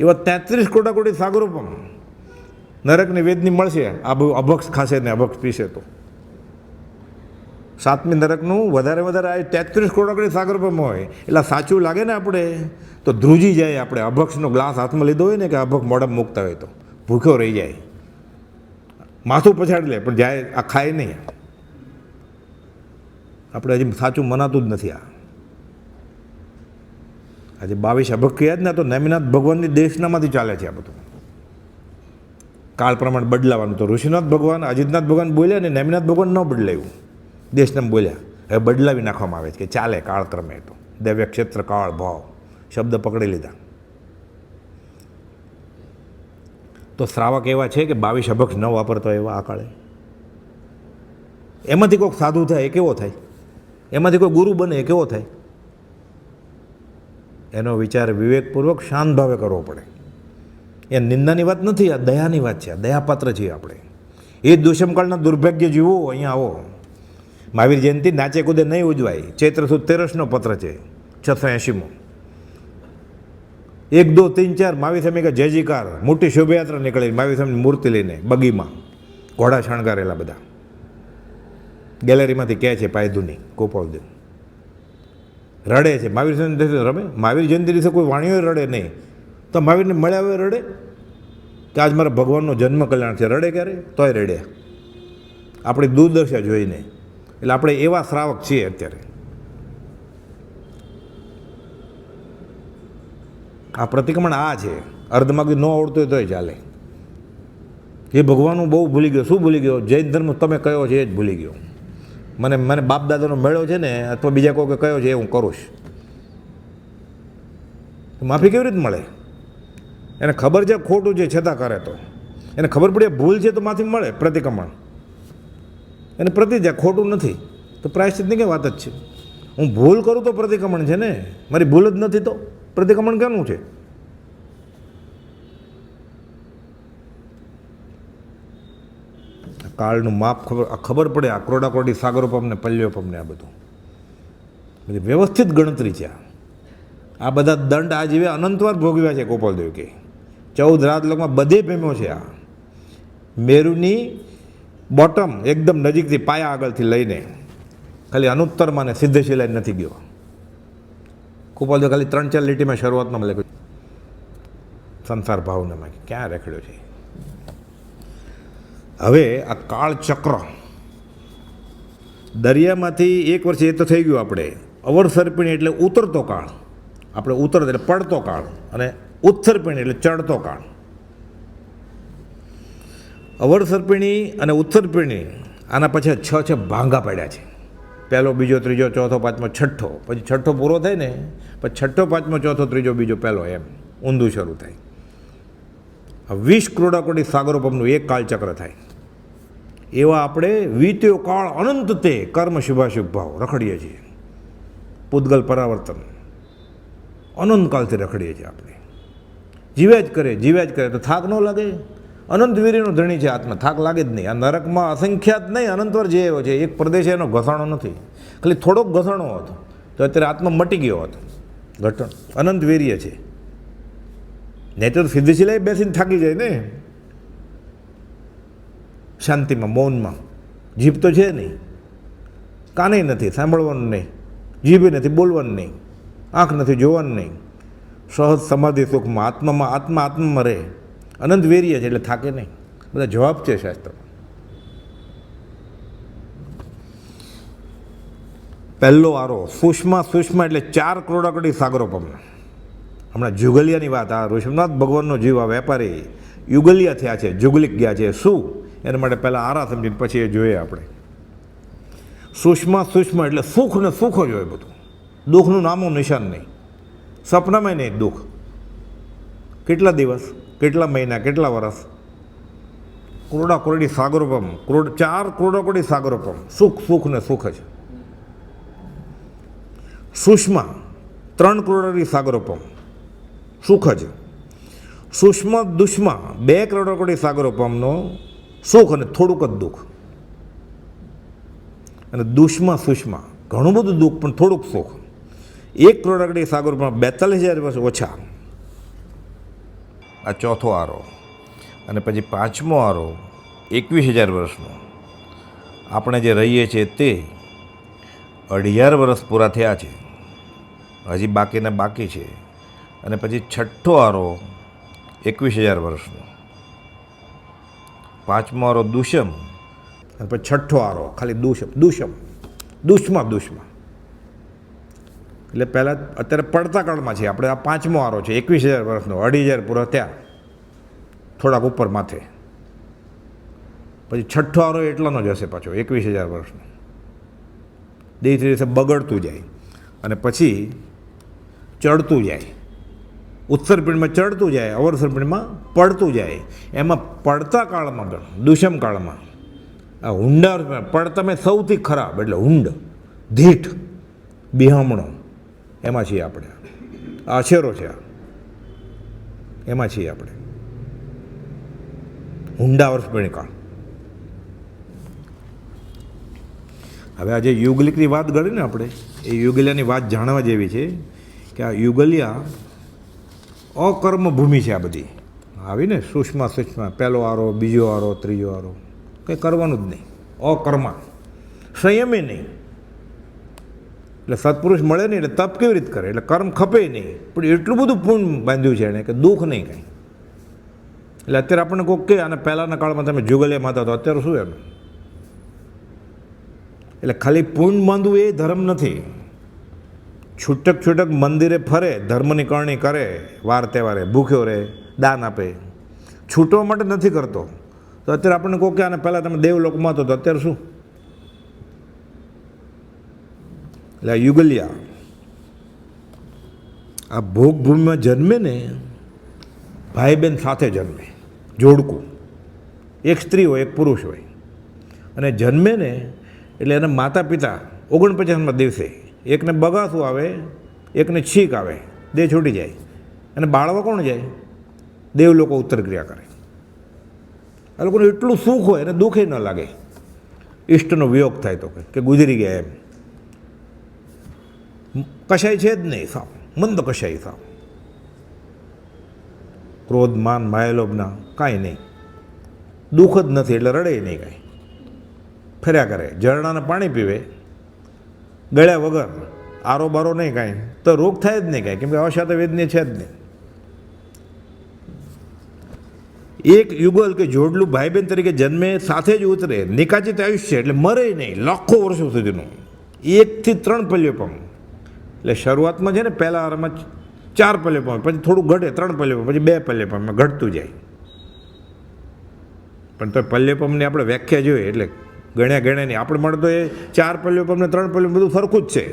એવા 33 કરોડાકોટી સાગરોપમ નરકની વેદની મળશે. આ બહુ અભક્ષ ખાશે ને અભક્ષ પીશે તો 7મી નરકનું વધારે આ 33 કરોડાકોટી સાગરોપમ હોય. એટલે સાચું લાગે ને આપણે તો ધ્રુજી જાય. આપણે અભક્ષનો ગ્લાસ હાથમાં લીધો હોય ને કે અભક્ષ મોઢામાં મૂકતા હોય તો ભૂખ્યો રહી જાય, માથું પછાડી લે પણ જાય, આ ખાય નહીં. આપણે હજી સાચું મનાતું જ નથી. આજે 22 અભક્ત કહ્યા જ ને, તો નેમિનાથ ભગવાનની દેશનામાંથી ચાલે છે આ બધું. કાળ પ્રમાણે બદલાવાનું તો ઋષિનાથ ભગવાન, અજીતનાથ ભગવાન બોલ્યા ને, નેમિનાથ ભગવાન ન બદલાયું, દેશનામ બોલ્યા. હવે બદલાવી નાખવામાં આવે છે કે ચાલે કાળક્રમે. તો દૈવ્ય ક્ષેત્ર કાળ ભાવ શબ્દ પકડી લીધા. તો શ્રાવક એવા છે કે 22 અભક્ષ ન વાપરતો એવા આ કાળે. એમાંથી કોઈક સાધુ થાય એ કેવો થાય? એમાંથી કોઈ ગુરુ બને એ કેવો થાય? એનો વિચાર વિવેકપૂર્વક શાંત ભાવે કરવો પડે. એ નિંદાની વાત નથી, આ દયાની વાત છે. આ દયાપાત્ર છીએ આપણે. એ દુષ્મકાળના દુર્ભાગ્ય જીવો. અહીંયા આવો. મહાવીર જયંતિ નાચે કૂદે નહીં ઉજવાય. ચૈત્ર સુદ 13નો પત્ર છે, 680મો. 1 2 3 4 મહાવીર સ્વામી કે જય જયકાર. મોટી શોભાયાત્રા નીકળી મહાવીર સ્વામીની મૂર્તિ લઈને, બગીમાં ઘોડા શણગારેલા બધા. ગેલેરીમાંથી કહે છે પાયધુની ગોપાલદેવ રડે છે. મહાવીર જયંતિ રમે. મહાવીર જયંતિ દિવસે કોઈ વાણીઓ રડે નહીં. તો મહાવીરને મળ્યા હોય રડે કે આજ મારા ભગવાનનો જન્મ કલ્યાણ છે? રડે ક્યારે? તોય રડે. આપણી દુર્દશા જોઈને. એટલે આપણે એવા શ્રાવક છીએ અત્યારે. આ પ્રતિક્રમણ આ છે. અર્ધમાર્ગી ન આવડતું હોય તોય ચાલે. એ ભગવાનનું બહુ ભૂલી ગયો. શું ભૂલી ગયો? જૈન ધર્મ તમે કયો છે એ જ ભૂલી ગયો. મને બાપ દાદાનો મેળો છે ને, અથવા બીજા કોઈ કયો છે એ હું કરું છું. માફી કેવી રીતે મળે? એને ખબર છે ખોટું છે છતાં કરે. તો એને ખબર પડે ભૂલ છે તો માફી મળે. પ્રતિક્રમણ એને પ્રતિ જાય ખોટું નથી તો પ્રાયશ્ચિતની કંઈ વાત જ છે. હું ભૂલ કરું તો પ્રતિક્રમણ છે ને, મારી ભૂલ જ નથી તો પ્રતિક્રમણ કેનું છે? કાળનું માપ ખબર પડે. આ ક્રોડાક્રોડી સાગરોપમને પલ્યોપમને આ બધું બધી વ્યવસ્થિત ગણતરી છે. આ બધા દંડ આ જીવે અનંતવાર ભોગવ્યા છે ગોપાલદેવ કે 14 રાજલોકમાં બધે ભેમ્યો છે. આ મેરુની બોટમ એકદમ નજીકથી પાયા આગળથી લઈને ખાલી અનુત્તરમાં ને સિદ્ધ શિલાઈ નથી ગયો. ગોપાલદેવ ખાલી 3-4 લીટીમાં શરૂઆતમાં લખ્યું સંસાર ભાવનામાં ક્યાં રેખડ્યો છે. હવે આ કાળ ચક્ર દરિયામાંથી 1 વર્ષ એ તો થઈ ગયું. આપણે અવરસર્પિણી એટલે ઉતરતો કાળ, આપણે ઉતરતો એટલે પડતો કાળ, અને ઉત્સર્પિણી એટલે ચડતો કાળ. અવરસર્પિણી અને ઉત્સર્પિણી આના પછી 6 ભાંગા પડ્યા છે. પહેલો, બીજો, ત્રીજો, ચોથો, પાંચમો, છઠ્ઠો. પછી છઠ્ઠો પૂરો થાય ને પછી છઠ્ઠો, પાંચમો, ચોથો, ત્રીજો, બીજો, પહેલો, એમ ઊંધું શરૂ થાય. 20 ક્રોડાકોટી સાગરોપમનું એક કાળચક્ર થાય. એવા આપણે વીત્યો કાળ અનંત તે કર્મ શુભાશુભ ભાવ રખડીએ છીએ. પૂતગલ પરાવર્તન અનંત કાળથી રખડીએ છીએ આપણે. જીવ્યા જ કરે તો થાક ન લાગે? અનંત વીર્યનો ધણી છે આત્મા, થાક લાગે જ નહીં. આ નરકમાં અસંખ્યાત નહીં અનંતવાર જે એવો છે. એક પ્રદેશ એનો ઘસાણો નથી, ખાલી થોડોક ઘસાણો હતો તો અત્યારે આત્મા મટી ગયો હતો. ઘટણ અનંત વીર્ય છે. નહીં તો સીધી સિલાઈ બેસીને થાકી જાય ને શાંતિમાં, મૌનમાં. જીભ તો છે નહીં, કાને નથી સાંભળવાનું નહીં, જીભે નથી બોલવાનું નહીં, આંખ નથી જોવાનું નહીં. સહજ સમાધિ સુખમાં આત્મામાં રહે. અનંત વીર્ય છે એટલે થાકે નહીં. બધા જવાબ છે શાસ્ત્રમાં. પહેલો આરો સુષ્મા એટલે 4 ક્રોડાકોટી સાગરોપમ. હમણાં જુગલિયાની વાત. આ ઋષભનાથ ભગવાનનો જીવ, આ વેપારી યુગલિયા થયા છે, જુગલિક ગયા છે. શું? એના માટે પહેલાં આરા સમજીને પછી એ જોઈએ આપણે. સુષ્મા એટલે સુખ ને સુખ જ હોય બધું. દુઃખનું નામું નિશાન નહીં. સપનામાં નહીં દુઃખ. કેટલા દિવસ, કેટલા મહિના, કેટલા વર્ષ? ક્રોડાકોટી સાગરોપમ, 4 ક્રોડાકોટી સાગરોપમ. સુખ ને સુખ જ. સુષ્મા 3 ક્રોડાકોટી સાગરોપમ, સુખ જ. સુષ્મા દુષ્મા 2 ક્રોડાકોટી સાગરોપમનો સુખ અને થોડુંક જ દુઃખ. અને દુષ્મા સુષ્મા ઘણું બધું દુઃખ પણ થોડુંક સુખ. 1 ક્રોડાકોટી સાગરોપમ 42,000 વર્ષ ઓછા. આ ચોથો આરો. અને પછી 5મો આરો 21,000 વર્ષનો. આપણે જે રહીએ છીએ તે 18 વર્ષ પૂરા થયા છે, હજી બાકી છે. અને પછી 6ઠ્ઠો આરો 21,000 વર્ષનો. 5મો આરો દુષમ, અને પછી 6ઠ્ઠો આરો ખાલી દુષમ દુષ્મા એટલે પહેલાં અત્યારે પડતા કાળમાં છે આપણે. આ 5મો આરો છે, 21,000 વર્ષનો, 2,500 પૂરા થયા, થોડાક ઉપર માથે. પછી 6ઠ્ઠો આરો એટલાનો જ હશે પાછો, 21,000 વર્ષનો. દિવસે દિવસે બગડતું જાય અને પછી ચડતું જાય. ઉત્તરપીંડમાં ચડતું જાય, અવસરપીંડમાં પડતું જાય. એમાં પડતા કાળમાં પણ, દુષ્મ કાળમાં, આ હુંડા પડતામાં સૌથી ખરાબ એટલે હુંડ, ધીઠ, બિહામણો, એમાં છીએ આપણે. આ અછેરો છે, એમાં છીએ આપણે. હુંડા વર્ષપીંડ કાળ. હવે આ જે યુગલિકની વાત કરી ને આપણે, એ યુગલિયાની વાત જાણવા જેવી છે કે આ યુગલિયા અકર્મ ભૂમિ છે. આ બધી આવીને સૂક્ષ્મ, પહેલો આરો, બીજો આરો, ત્રીજો આરો, કંઈ કરવાનું જ નહીં, અકર્મા, સંયમે નહીં. એટલે સત્પુરુષ મળે નહીં એટલે તપ કેવી રીતે કરે, એટલે કર્મ ખપે નહીં, પણ એટલું બધું પૂર્ણ બાંધ્યું છે એણે કે દુઃખ નહીં કાંઈ. એટલે અત્યારે આપણને કોઈક કહે અને પહેલાંના કાળમાં તમે જુગલિયા માતા, તો અત્યારે શું એનું? એટલે ખાલી પૂર્ણ બાંધવું એ ધર્મ નથી. છૂટક મંદિરે ફરે, ધર્મની કરણી કરે, વાર તહેવારે ભૂખ્યો રહે, દાન આપે, છૂટવા માટે નથી કરતો. તો અત્યારે આપણને કહો કે આને પહેલાં તમે દેવલોકમાં હતો, તો અત્યારે શું? એટલે આ યુગલિયા આ ભોગભૂમિમાં જન્મે ને, ભાઈ બહેન સાથે જન્મે, જોડકું, એક સ્ત્રી હોય, એક પુરુષ હોય. અને જન્મે ને એટલે એના માતા પિતા 49મા દિવસે એકને બગાસું આવે, એકને છીક આવે, દેહ છૂટી જાય. અને બાળવા કોણ જાય? દેવ લોકો ઉત્તર ક્રિયા કરે. આ લોકોને એટલું સુખ હોય અને દુઃખે ન લાગે. ઈષ્ટનો વિયોગ થાય તો કે ગુજરી ગયા એમ. કશાય છે જ નહીં, સાવ મંદ કશાય, સાવ ક્રોધ, માન, માયલોભના કાંઈ નહીં. દુઃખ જ નથી એટલે રડે નહીં કાંઈ, ફર્યા કરે. ઝરણાના પાણી પીવે ગળ્યા વગર, આરો બારો નહીં કાંઈ, તો રોગ થાય જ નહીં કાંઈ, કેમ કે અશાત વેદની છે જ નહીં. એક યુગલ કે જોડલું ભાઈ બહેન તરીકે જન્મે, સાથે જ ઉતરે, નિકાચિત આયુષ્ય એટલે મરે નહીં, લાખો વર્ષો સુધીનું. 1 થી 3 પલ્યોપમ. એટલે શરૂઆતમાં છે ને પહેલાં આરામાં 4 પલ્યોપમ, પછી થોડું ઘટે, 3 પલ્યોપમ, પછી 2 પલ્યોપમમાં ઘટતું જાય. પણ તો પલ્યોપમની આપણે વ્યાખ્યા જોઈએ એટલે ગણ્યા નહીં. આપણે મળે તો એ 4 પલ્યોપમ ને 3 પલ્યોપમ બધું સરખું જ છે.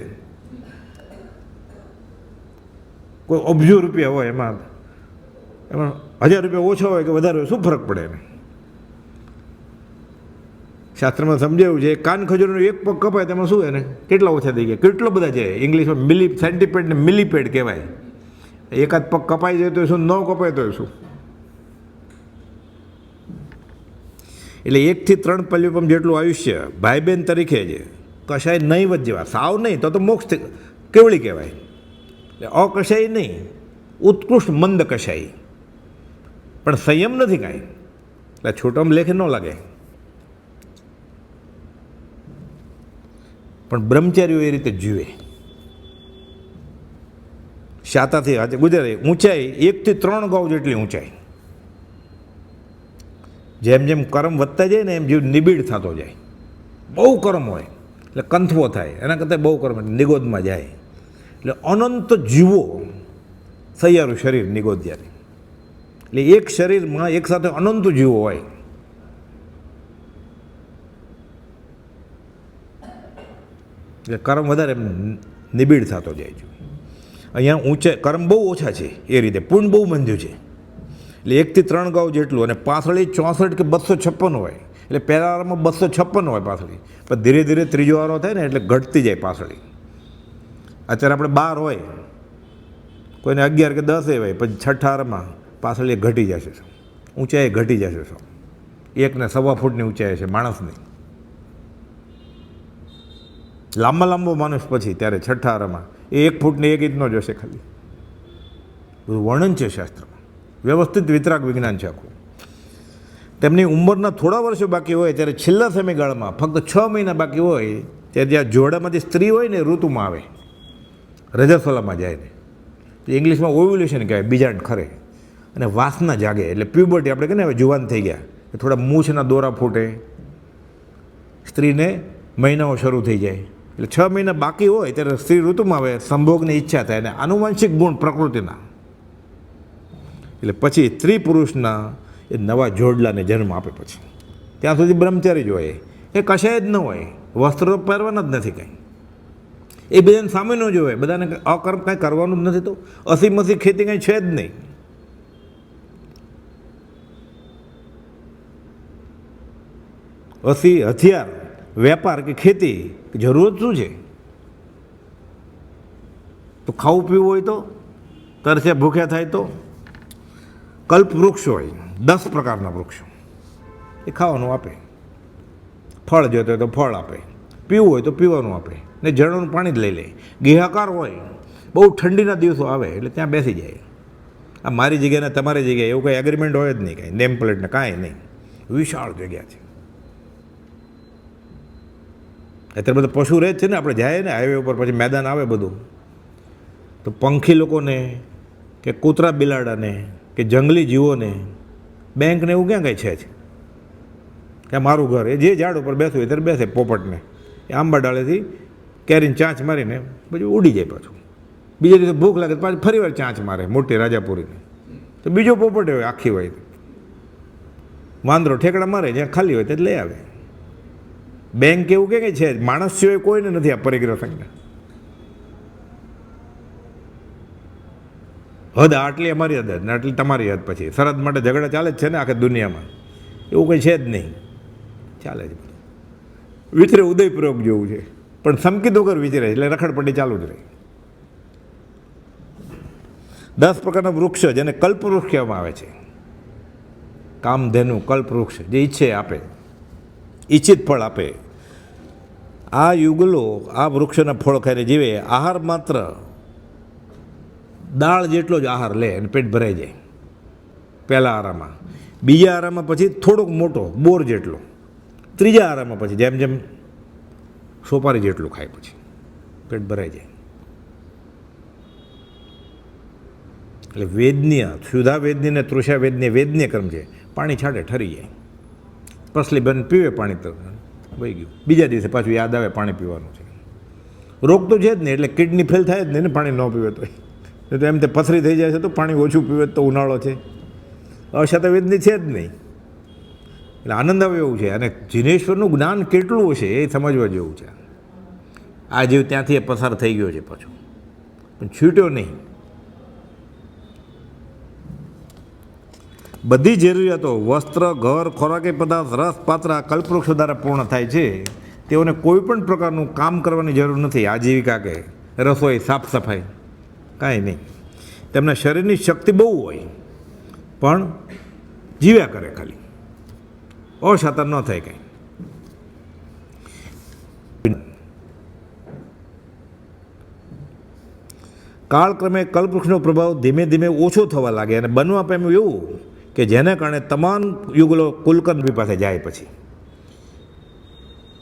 કોઈ અબજો રૂપિયા હોય, એમાં 1000 રૂપિયા ઓછા હોય કે વધારે હોય, શું ફરક પડે એને? શાસ્ત્રમાં સમજાયું છે, કાન ખજૂરનો એક પગ કપાય તેમાં શું એને કેટલા ઓછા થઈ ગયા, કેટલો બધા છે. ઇંગ્લિશમાં સેન્ટીપેડ ને મિલીપેડ કહેવાય. એકાદ પગ કપાઈ જાય તો શું, 9 કપાય તો શું? એટલે 1 થી 3 પલ્યોપમ જેટલું આયુષ્ય ભાઈ બહેન તરીકે છે. કશાય નહીવત જેવા, સાવ નહીં તો મોક્ષ કેવળી કહેવાય. એટલે અકશાય નહીં, ઉત્કૃષ્ટ મંદ કશાય, પણ સંયમ નથી કાંઈ. એટલે છોટામાં લેખે ન લાગે. પણ બ્રહ્મચારીઓ એ રીતે જીવે. શાતાથી આજે ગુજરે. ઊંચાઈ 1 થી 3 ગાઉ જેટલી ઊંચાઈ. જેમ જેમ કર્મ વધતા જાય ને એમ જીવ નિબીડ થતો જાય. બહુ કર્મ હોય એટલે કંથવો થાય, એના કરતાં બહુ કર્મ એટલે નિગોદમાં જાય. એટલે અનંત જીવો સૈયારું શરીર નિગોદ્યારે. એટલે એક શરીરમાં એક સાથે અનંત જીવો હોય. એટલે કર્મ વધારે નિબીડ થતો જાય છે. અહીંયા ઊંચે કર્મ બહુ ઓછા છે એ રીતે, પુણ્ય બહુ બંધ્યું છે. એટલે 1 થી 3 ગાઉ જેટલું, અને પાસળી 64 કે 256 હોય. એટલે પહેલા આરામાં 256 હોય પાસળી, પણ ધીરે ધીરે ત્રીજો આરો થાય ને એટલે ઘટતી જાય પાસળી. અત્યારે આપણે 12 હોય, કોઈને 11 કે 10 હોય, પછી 6ઠ્ઠા આરામાં પાસળી ઘટી જશે, ઊંચાઈ ઘટી જશે. 1 ને 1.25 ફૂટની ઊંચાઈ છે માણસની. લાંબો માણસ પછી ત્યારે 6ઠ્ઠા આરામાં એ 1 ફૂટને 1 ઇંચનો જ હશે ખાલી. બધું વર્ણન છે શાસ્ત્રમાં, વ્યવસ્થિત વિતરાગ વિજ્ઞાન છે આખું. તેમની ઉંમરના થોડા વર્ષો બાકી હોય ત્યારે છેલ્લા સમયગાળામાં ફક્ત 6 મહિના બાકી હોય ત્યારે જ્યાં જોડામાંથી સ્ત્રી હોય ને ઋતુમાં આવે, રજસ્વલામાં જાય ને, તો ઇંગ્લિશમાં ઓવ્યુલેશન કહેવાય, બીજાંડ ખરે, અને વાસના જાગે. એટલે પ્યુબર્ટી આપણે કહે ને, હવે જુવાન થઈ ગયા, થોડા મૂછના દોરા ફૂટે, સ્ત્રીને મહિનાઓ શરૂ થઈ જાય, એટલે 6 મહિના બાકી હોય ત્યારે સ્ત્રી ઋતુમાં આવે, સંભોગની ઈચ્છા થાય અને આનુવંશિક ગુણ પ્રકૃતિના, એટલે પછી સ્ત્રી પુરુષના એ નવા જોડલાને જન્મ આપે. પછી ત્યાં સુધી બ્રહ્મચારી જ હોય, એ કશાય જ ન હોય, વસ્ત્ર તો પહેરવાના જ નથી કંઈ, એ બધાને સામે ન જોવે, બધાને અકર્મ કાંઈ કરવાનું જ નથી, તો અસી મસી ખેતી કાંઈ છે જ નહીં. અસી હથિયાર, વેપાર કે ખેતી જરૂરત શું છે? તો ખાવું પીવું હોય તો, તરસે ભૂખ્યા થાય તો. કલ્પ વૃક્ષ હોય, 10 પ્રકારના વૃક્ષો, એ ખાવાનું આપે, ફળ જોતો હોય તો ફળ આપે, પીવું હોય તો પીવાનું આપે, ને જળનું પાણી જ લઈ લે. ગેહાકાર હોય, બહુ ઠંડીના દિવસો આવે એટલે ત્યાં બેસી જાય. આ મારી જગ્યાએ ને તમારી જગ્યાએ એવું કંઈ એગ્રીમેન્ટ હોય જ નહીં, કાંઈ નેમ પ્લેટને કાંઈ નહીં, વિશાળ જગ્યા છે. અત્યારે બધા પશુ રહે જ છે ને, આપણે જાય ને હાઈવે ઉપર, પછી મેદાન આવે બધું, તો પંખી લોકોને કે કૂતરા બિલાડાને કે જંગલી જીવોને બેંકને એવું ક્યાં કંઈ છે જ કે મારું ઘર, એ જે ઝાડ ઉપર બેસવું હોય ત્યારે બેસે. પોપટને એ આંબા ડાળેથી કેરીને ચાંચ મારીને પછી ઉડી જાય પાછું. બીજા દિવસે ભૂખ લાગે તો પાછી ફરી વાર ચાંચ મારે, મોટી રાજાપુરીને, તો બીજો પોપટ હોય આખી હોય. વાંદરો ઠેકડા મારે, જ્યાં ખાલી હોય ત્યાં લઈ આવે. બેંક એવું કે છે, માણસ સિવાય કોઈને નથી આ પરિગ્રહ સંજ્ઞા. હદ આટલી અમારી હદ ને આટલી તમારી હદ, પછી સરહદ માટે ઝઘડા ચાલે જ છે ને આખી દુનિયામાં, એવું કંઈ છે જ નહીં, ચાલે છે. વિચરે ઉદયપૂર્વક જેવું છે, પણ સંકિત વગર વિચરે, એટલે રખડપટ્ટી ચાલુ જ રહે. 10 પ્રકારના વૃક્ષ જેને કલ્પવૃક્ષ કહેવામાં આવે છે. કામધેનુ કલ્પવૃક્ષ, જે ઈચ્છે આપે, ઈચ્છિત ફળ આપે. આ યુગલો આ વૃક્ષના ફળ ખાઈને જીવે. આહાર માત્ર દાળ જેટલો જ આહાર લે અને પેટ ભરાઈ જાય પહેલા આરામાં. બીજા આરામાં પછી થોડોક મોટો બોર જેટલો. ત્રીજા આરામાં પછી જેમ જેમ સોપારી જેટલું ખાય, પછી પેટ ભરાઈ જાય. એટલે વેદનીય, સુધા વેદની ને તૃષા વેદનીય, વેદનીય કર્મ છે. પાણી છાડે ઠરી જાય, પસલી બંધ પીવે પાણી તો વહી ગયું. બીજા દિવસે પાછું યાદ આવે પાણી પીવાનું છે. રોગ તો છે જ નહીં, એટલે કિડની ફેલ થાય જ નહીં ને પાણી ન પીવે તો એમ તે પથરી થઈ જાય છે, તો પાણી ઓછું પીવે તો ઉનાળો છે. અશાતવેદની છે જ નહીં. એટલે આનંદ આવે એવું છે. અને જીનેશ્વરનું જ્ઞાન કેટલું હશે એ સમજવા જેવું છે. આ જીવ ત્યાંથી એ પસાર થઈ ગયો છે પાછો, પણ છૂટ્યો નહીં. બધી જરૂરિયાતો વસ્ત્ર, ઘર, ખોરાકી પદાર્થ, રસ, પાત્ર કલ્પવૃક્ષ દ્વારા પૂર્ણ થાય છે. તેઓને કોઈ પણ પ્રકારનું કામ કરવાની જરૂર નથી. આજીવિકા કે રસોઈ, સાફ સફાઈ કાંઈ નહીં. તેમના શરીરની શક્તિ બહુ હોય, પણ જીવ્યા કરે ખાલી, અશાતર ન થાય કંઈ. કાળક્રમે કલ્પવૃક્ષનો પ્રભાવ ધીમે ધીમે ઓછો થવા લાગે અને બનવા પામ્યું એવું કે જેને કારણે તમામ યુગલો કુલકર્ણી પાસે જાય. પછી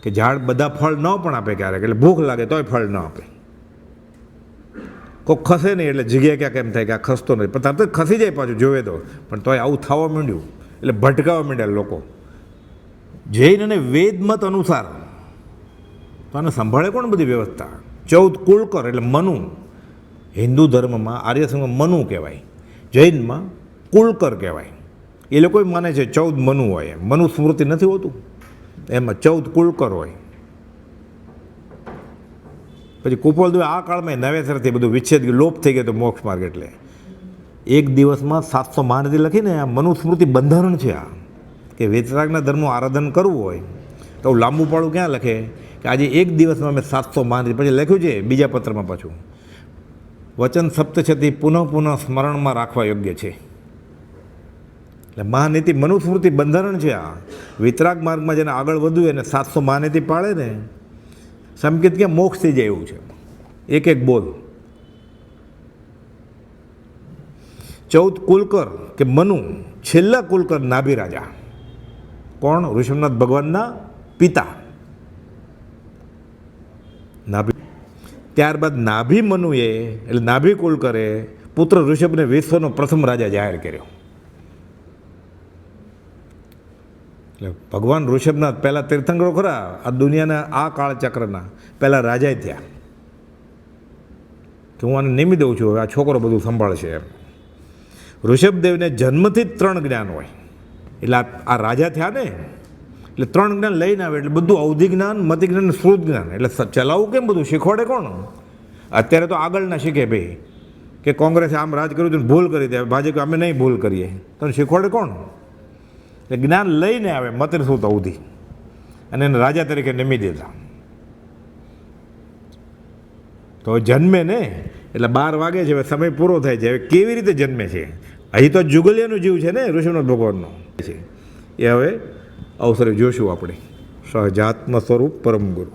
કે ઝાડ બધા ફળ ન પણ આપે ક્યારેક, એટલે ભૂખ લાગે તોય ફળ ન આપે. કોઈ ખસે નહીં, એટલે જગ્યા ક્યાંક એમ થાય કે આ ખસતો નથી, પણ તરત જ ખસી જાય પાછું જોવે તો. પણ તોય આવું થવા માંડ્યું એટલે ભટકાવા માંડ્યા લોકો. જૈન અને વેદ મત અનુસાર તો આને સંભાળે કોણ બધી વ્યવસ્થા? 14 કુળકર એટલે મનુ. હિન્દુ ધર્મમાં આર્ય સંઘમાં મનુ કહેવાય, જૈનમાં કુળકર કહેવાય. એ લોકો માને છે 14 મનુ હોય, એમ મનુ સ્મૃતિ નથી હોતું, એમાં 14 કુળકર હોય. પછી કુપોલદેવે આ કાળમાં નવેસરથી બધું વિચ્છેદ લોપ થઈ ગયો તો મોક્ષ માર્ગ. એટલે એક દિવસમાં 700 મહાનદી લખીને આ મનુસ્મૃતિ બંધારણ છે. આ કે વેતરાગના ધર્મનું આરાધન કરવું હોય તો લાંબુ પાડું ક્યાં લખે કે આજે એક દિવસમાં અમે 700 મહાનદી. પછી લખ્યું છે બીજા પત્રમાં પાછું, વચન સપ્તશતી પુનઃ પુનઃ સ્મરણમાં રાખવા યોગ્ય છે. એટલે મહાનીતિ મનુસ્મૃતિ બંધારણ છે. આ વિતરાગ માર્ગમાં જેને આગળ વધવું એને 700 મહાનીતિ પાળે ને સંકેત કે મોક્ષ થઈ જાય એવું છે. એક એક બોલ. 14 કુલકર કે મનુ, છેલ્લા કુલકર નાભી રાજા. કોણ? ઋષભનાથ ભગવાનના પિતા નાભી. ત્યારબાદ નાભી મનુએ એટલે નાભી કુલકરે પુત્ર ઋષભને વિશ્વનો પ્રથમ રાજા જાહેર કર્યો. એટલે ભગવાન ઋષભનાથ પહેલાં તીર્થંકરો ખરા આ દુનિયાના આ કાળચક્રના પહેલાં રાજાએ થયા કે હું આને નિમી દઉં છું હવે આ છોકરો બધું સંભાળશે એમ. ઋષભદેવને જન્મથી જ 3 જ્ઞાન હોય એટલે આ રાજા થયા ને એટલે 3 જ્ઞાન લઈને આવે એટલે બધું અવધિ જ્ઞાન, મતિ જ્ઞાન, શ્રુત જ્ઞાન. એટલે ચલાવવું કેમ બધું શીખવાડે કોણ? અત્યારે તો આગળના શીખે ભાઈ કે કોંગ્રેસે આમ રાજ કર્યું હતું ભૂલ કરી દે, ભાજપ અમે નહીં ભૂલ કરીએ, તો શીખવાડે કોણ? એટલે જ્ઞાન લઈને આવે મતિ શ્રુત અવધિ અને એને રાજા તરીકે નિમી દીધા. તો જન્મે ને એટલે 12 વાગે છે, હવે સમય પૂરો થાય છે. હવે કેવી રીતે જન્મે છે? અહીં તો જુગલિયાનો જીવ છે ને ઋષભનાથ ભગવાનનો છે એ હવે અવસરે જોશું આપણે. સહજાત્મ સ્વરૂપ પરમ ગુરુ.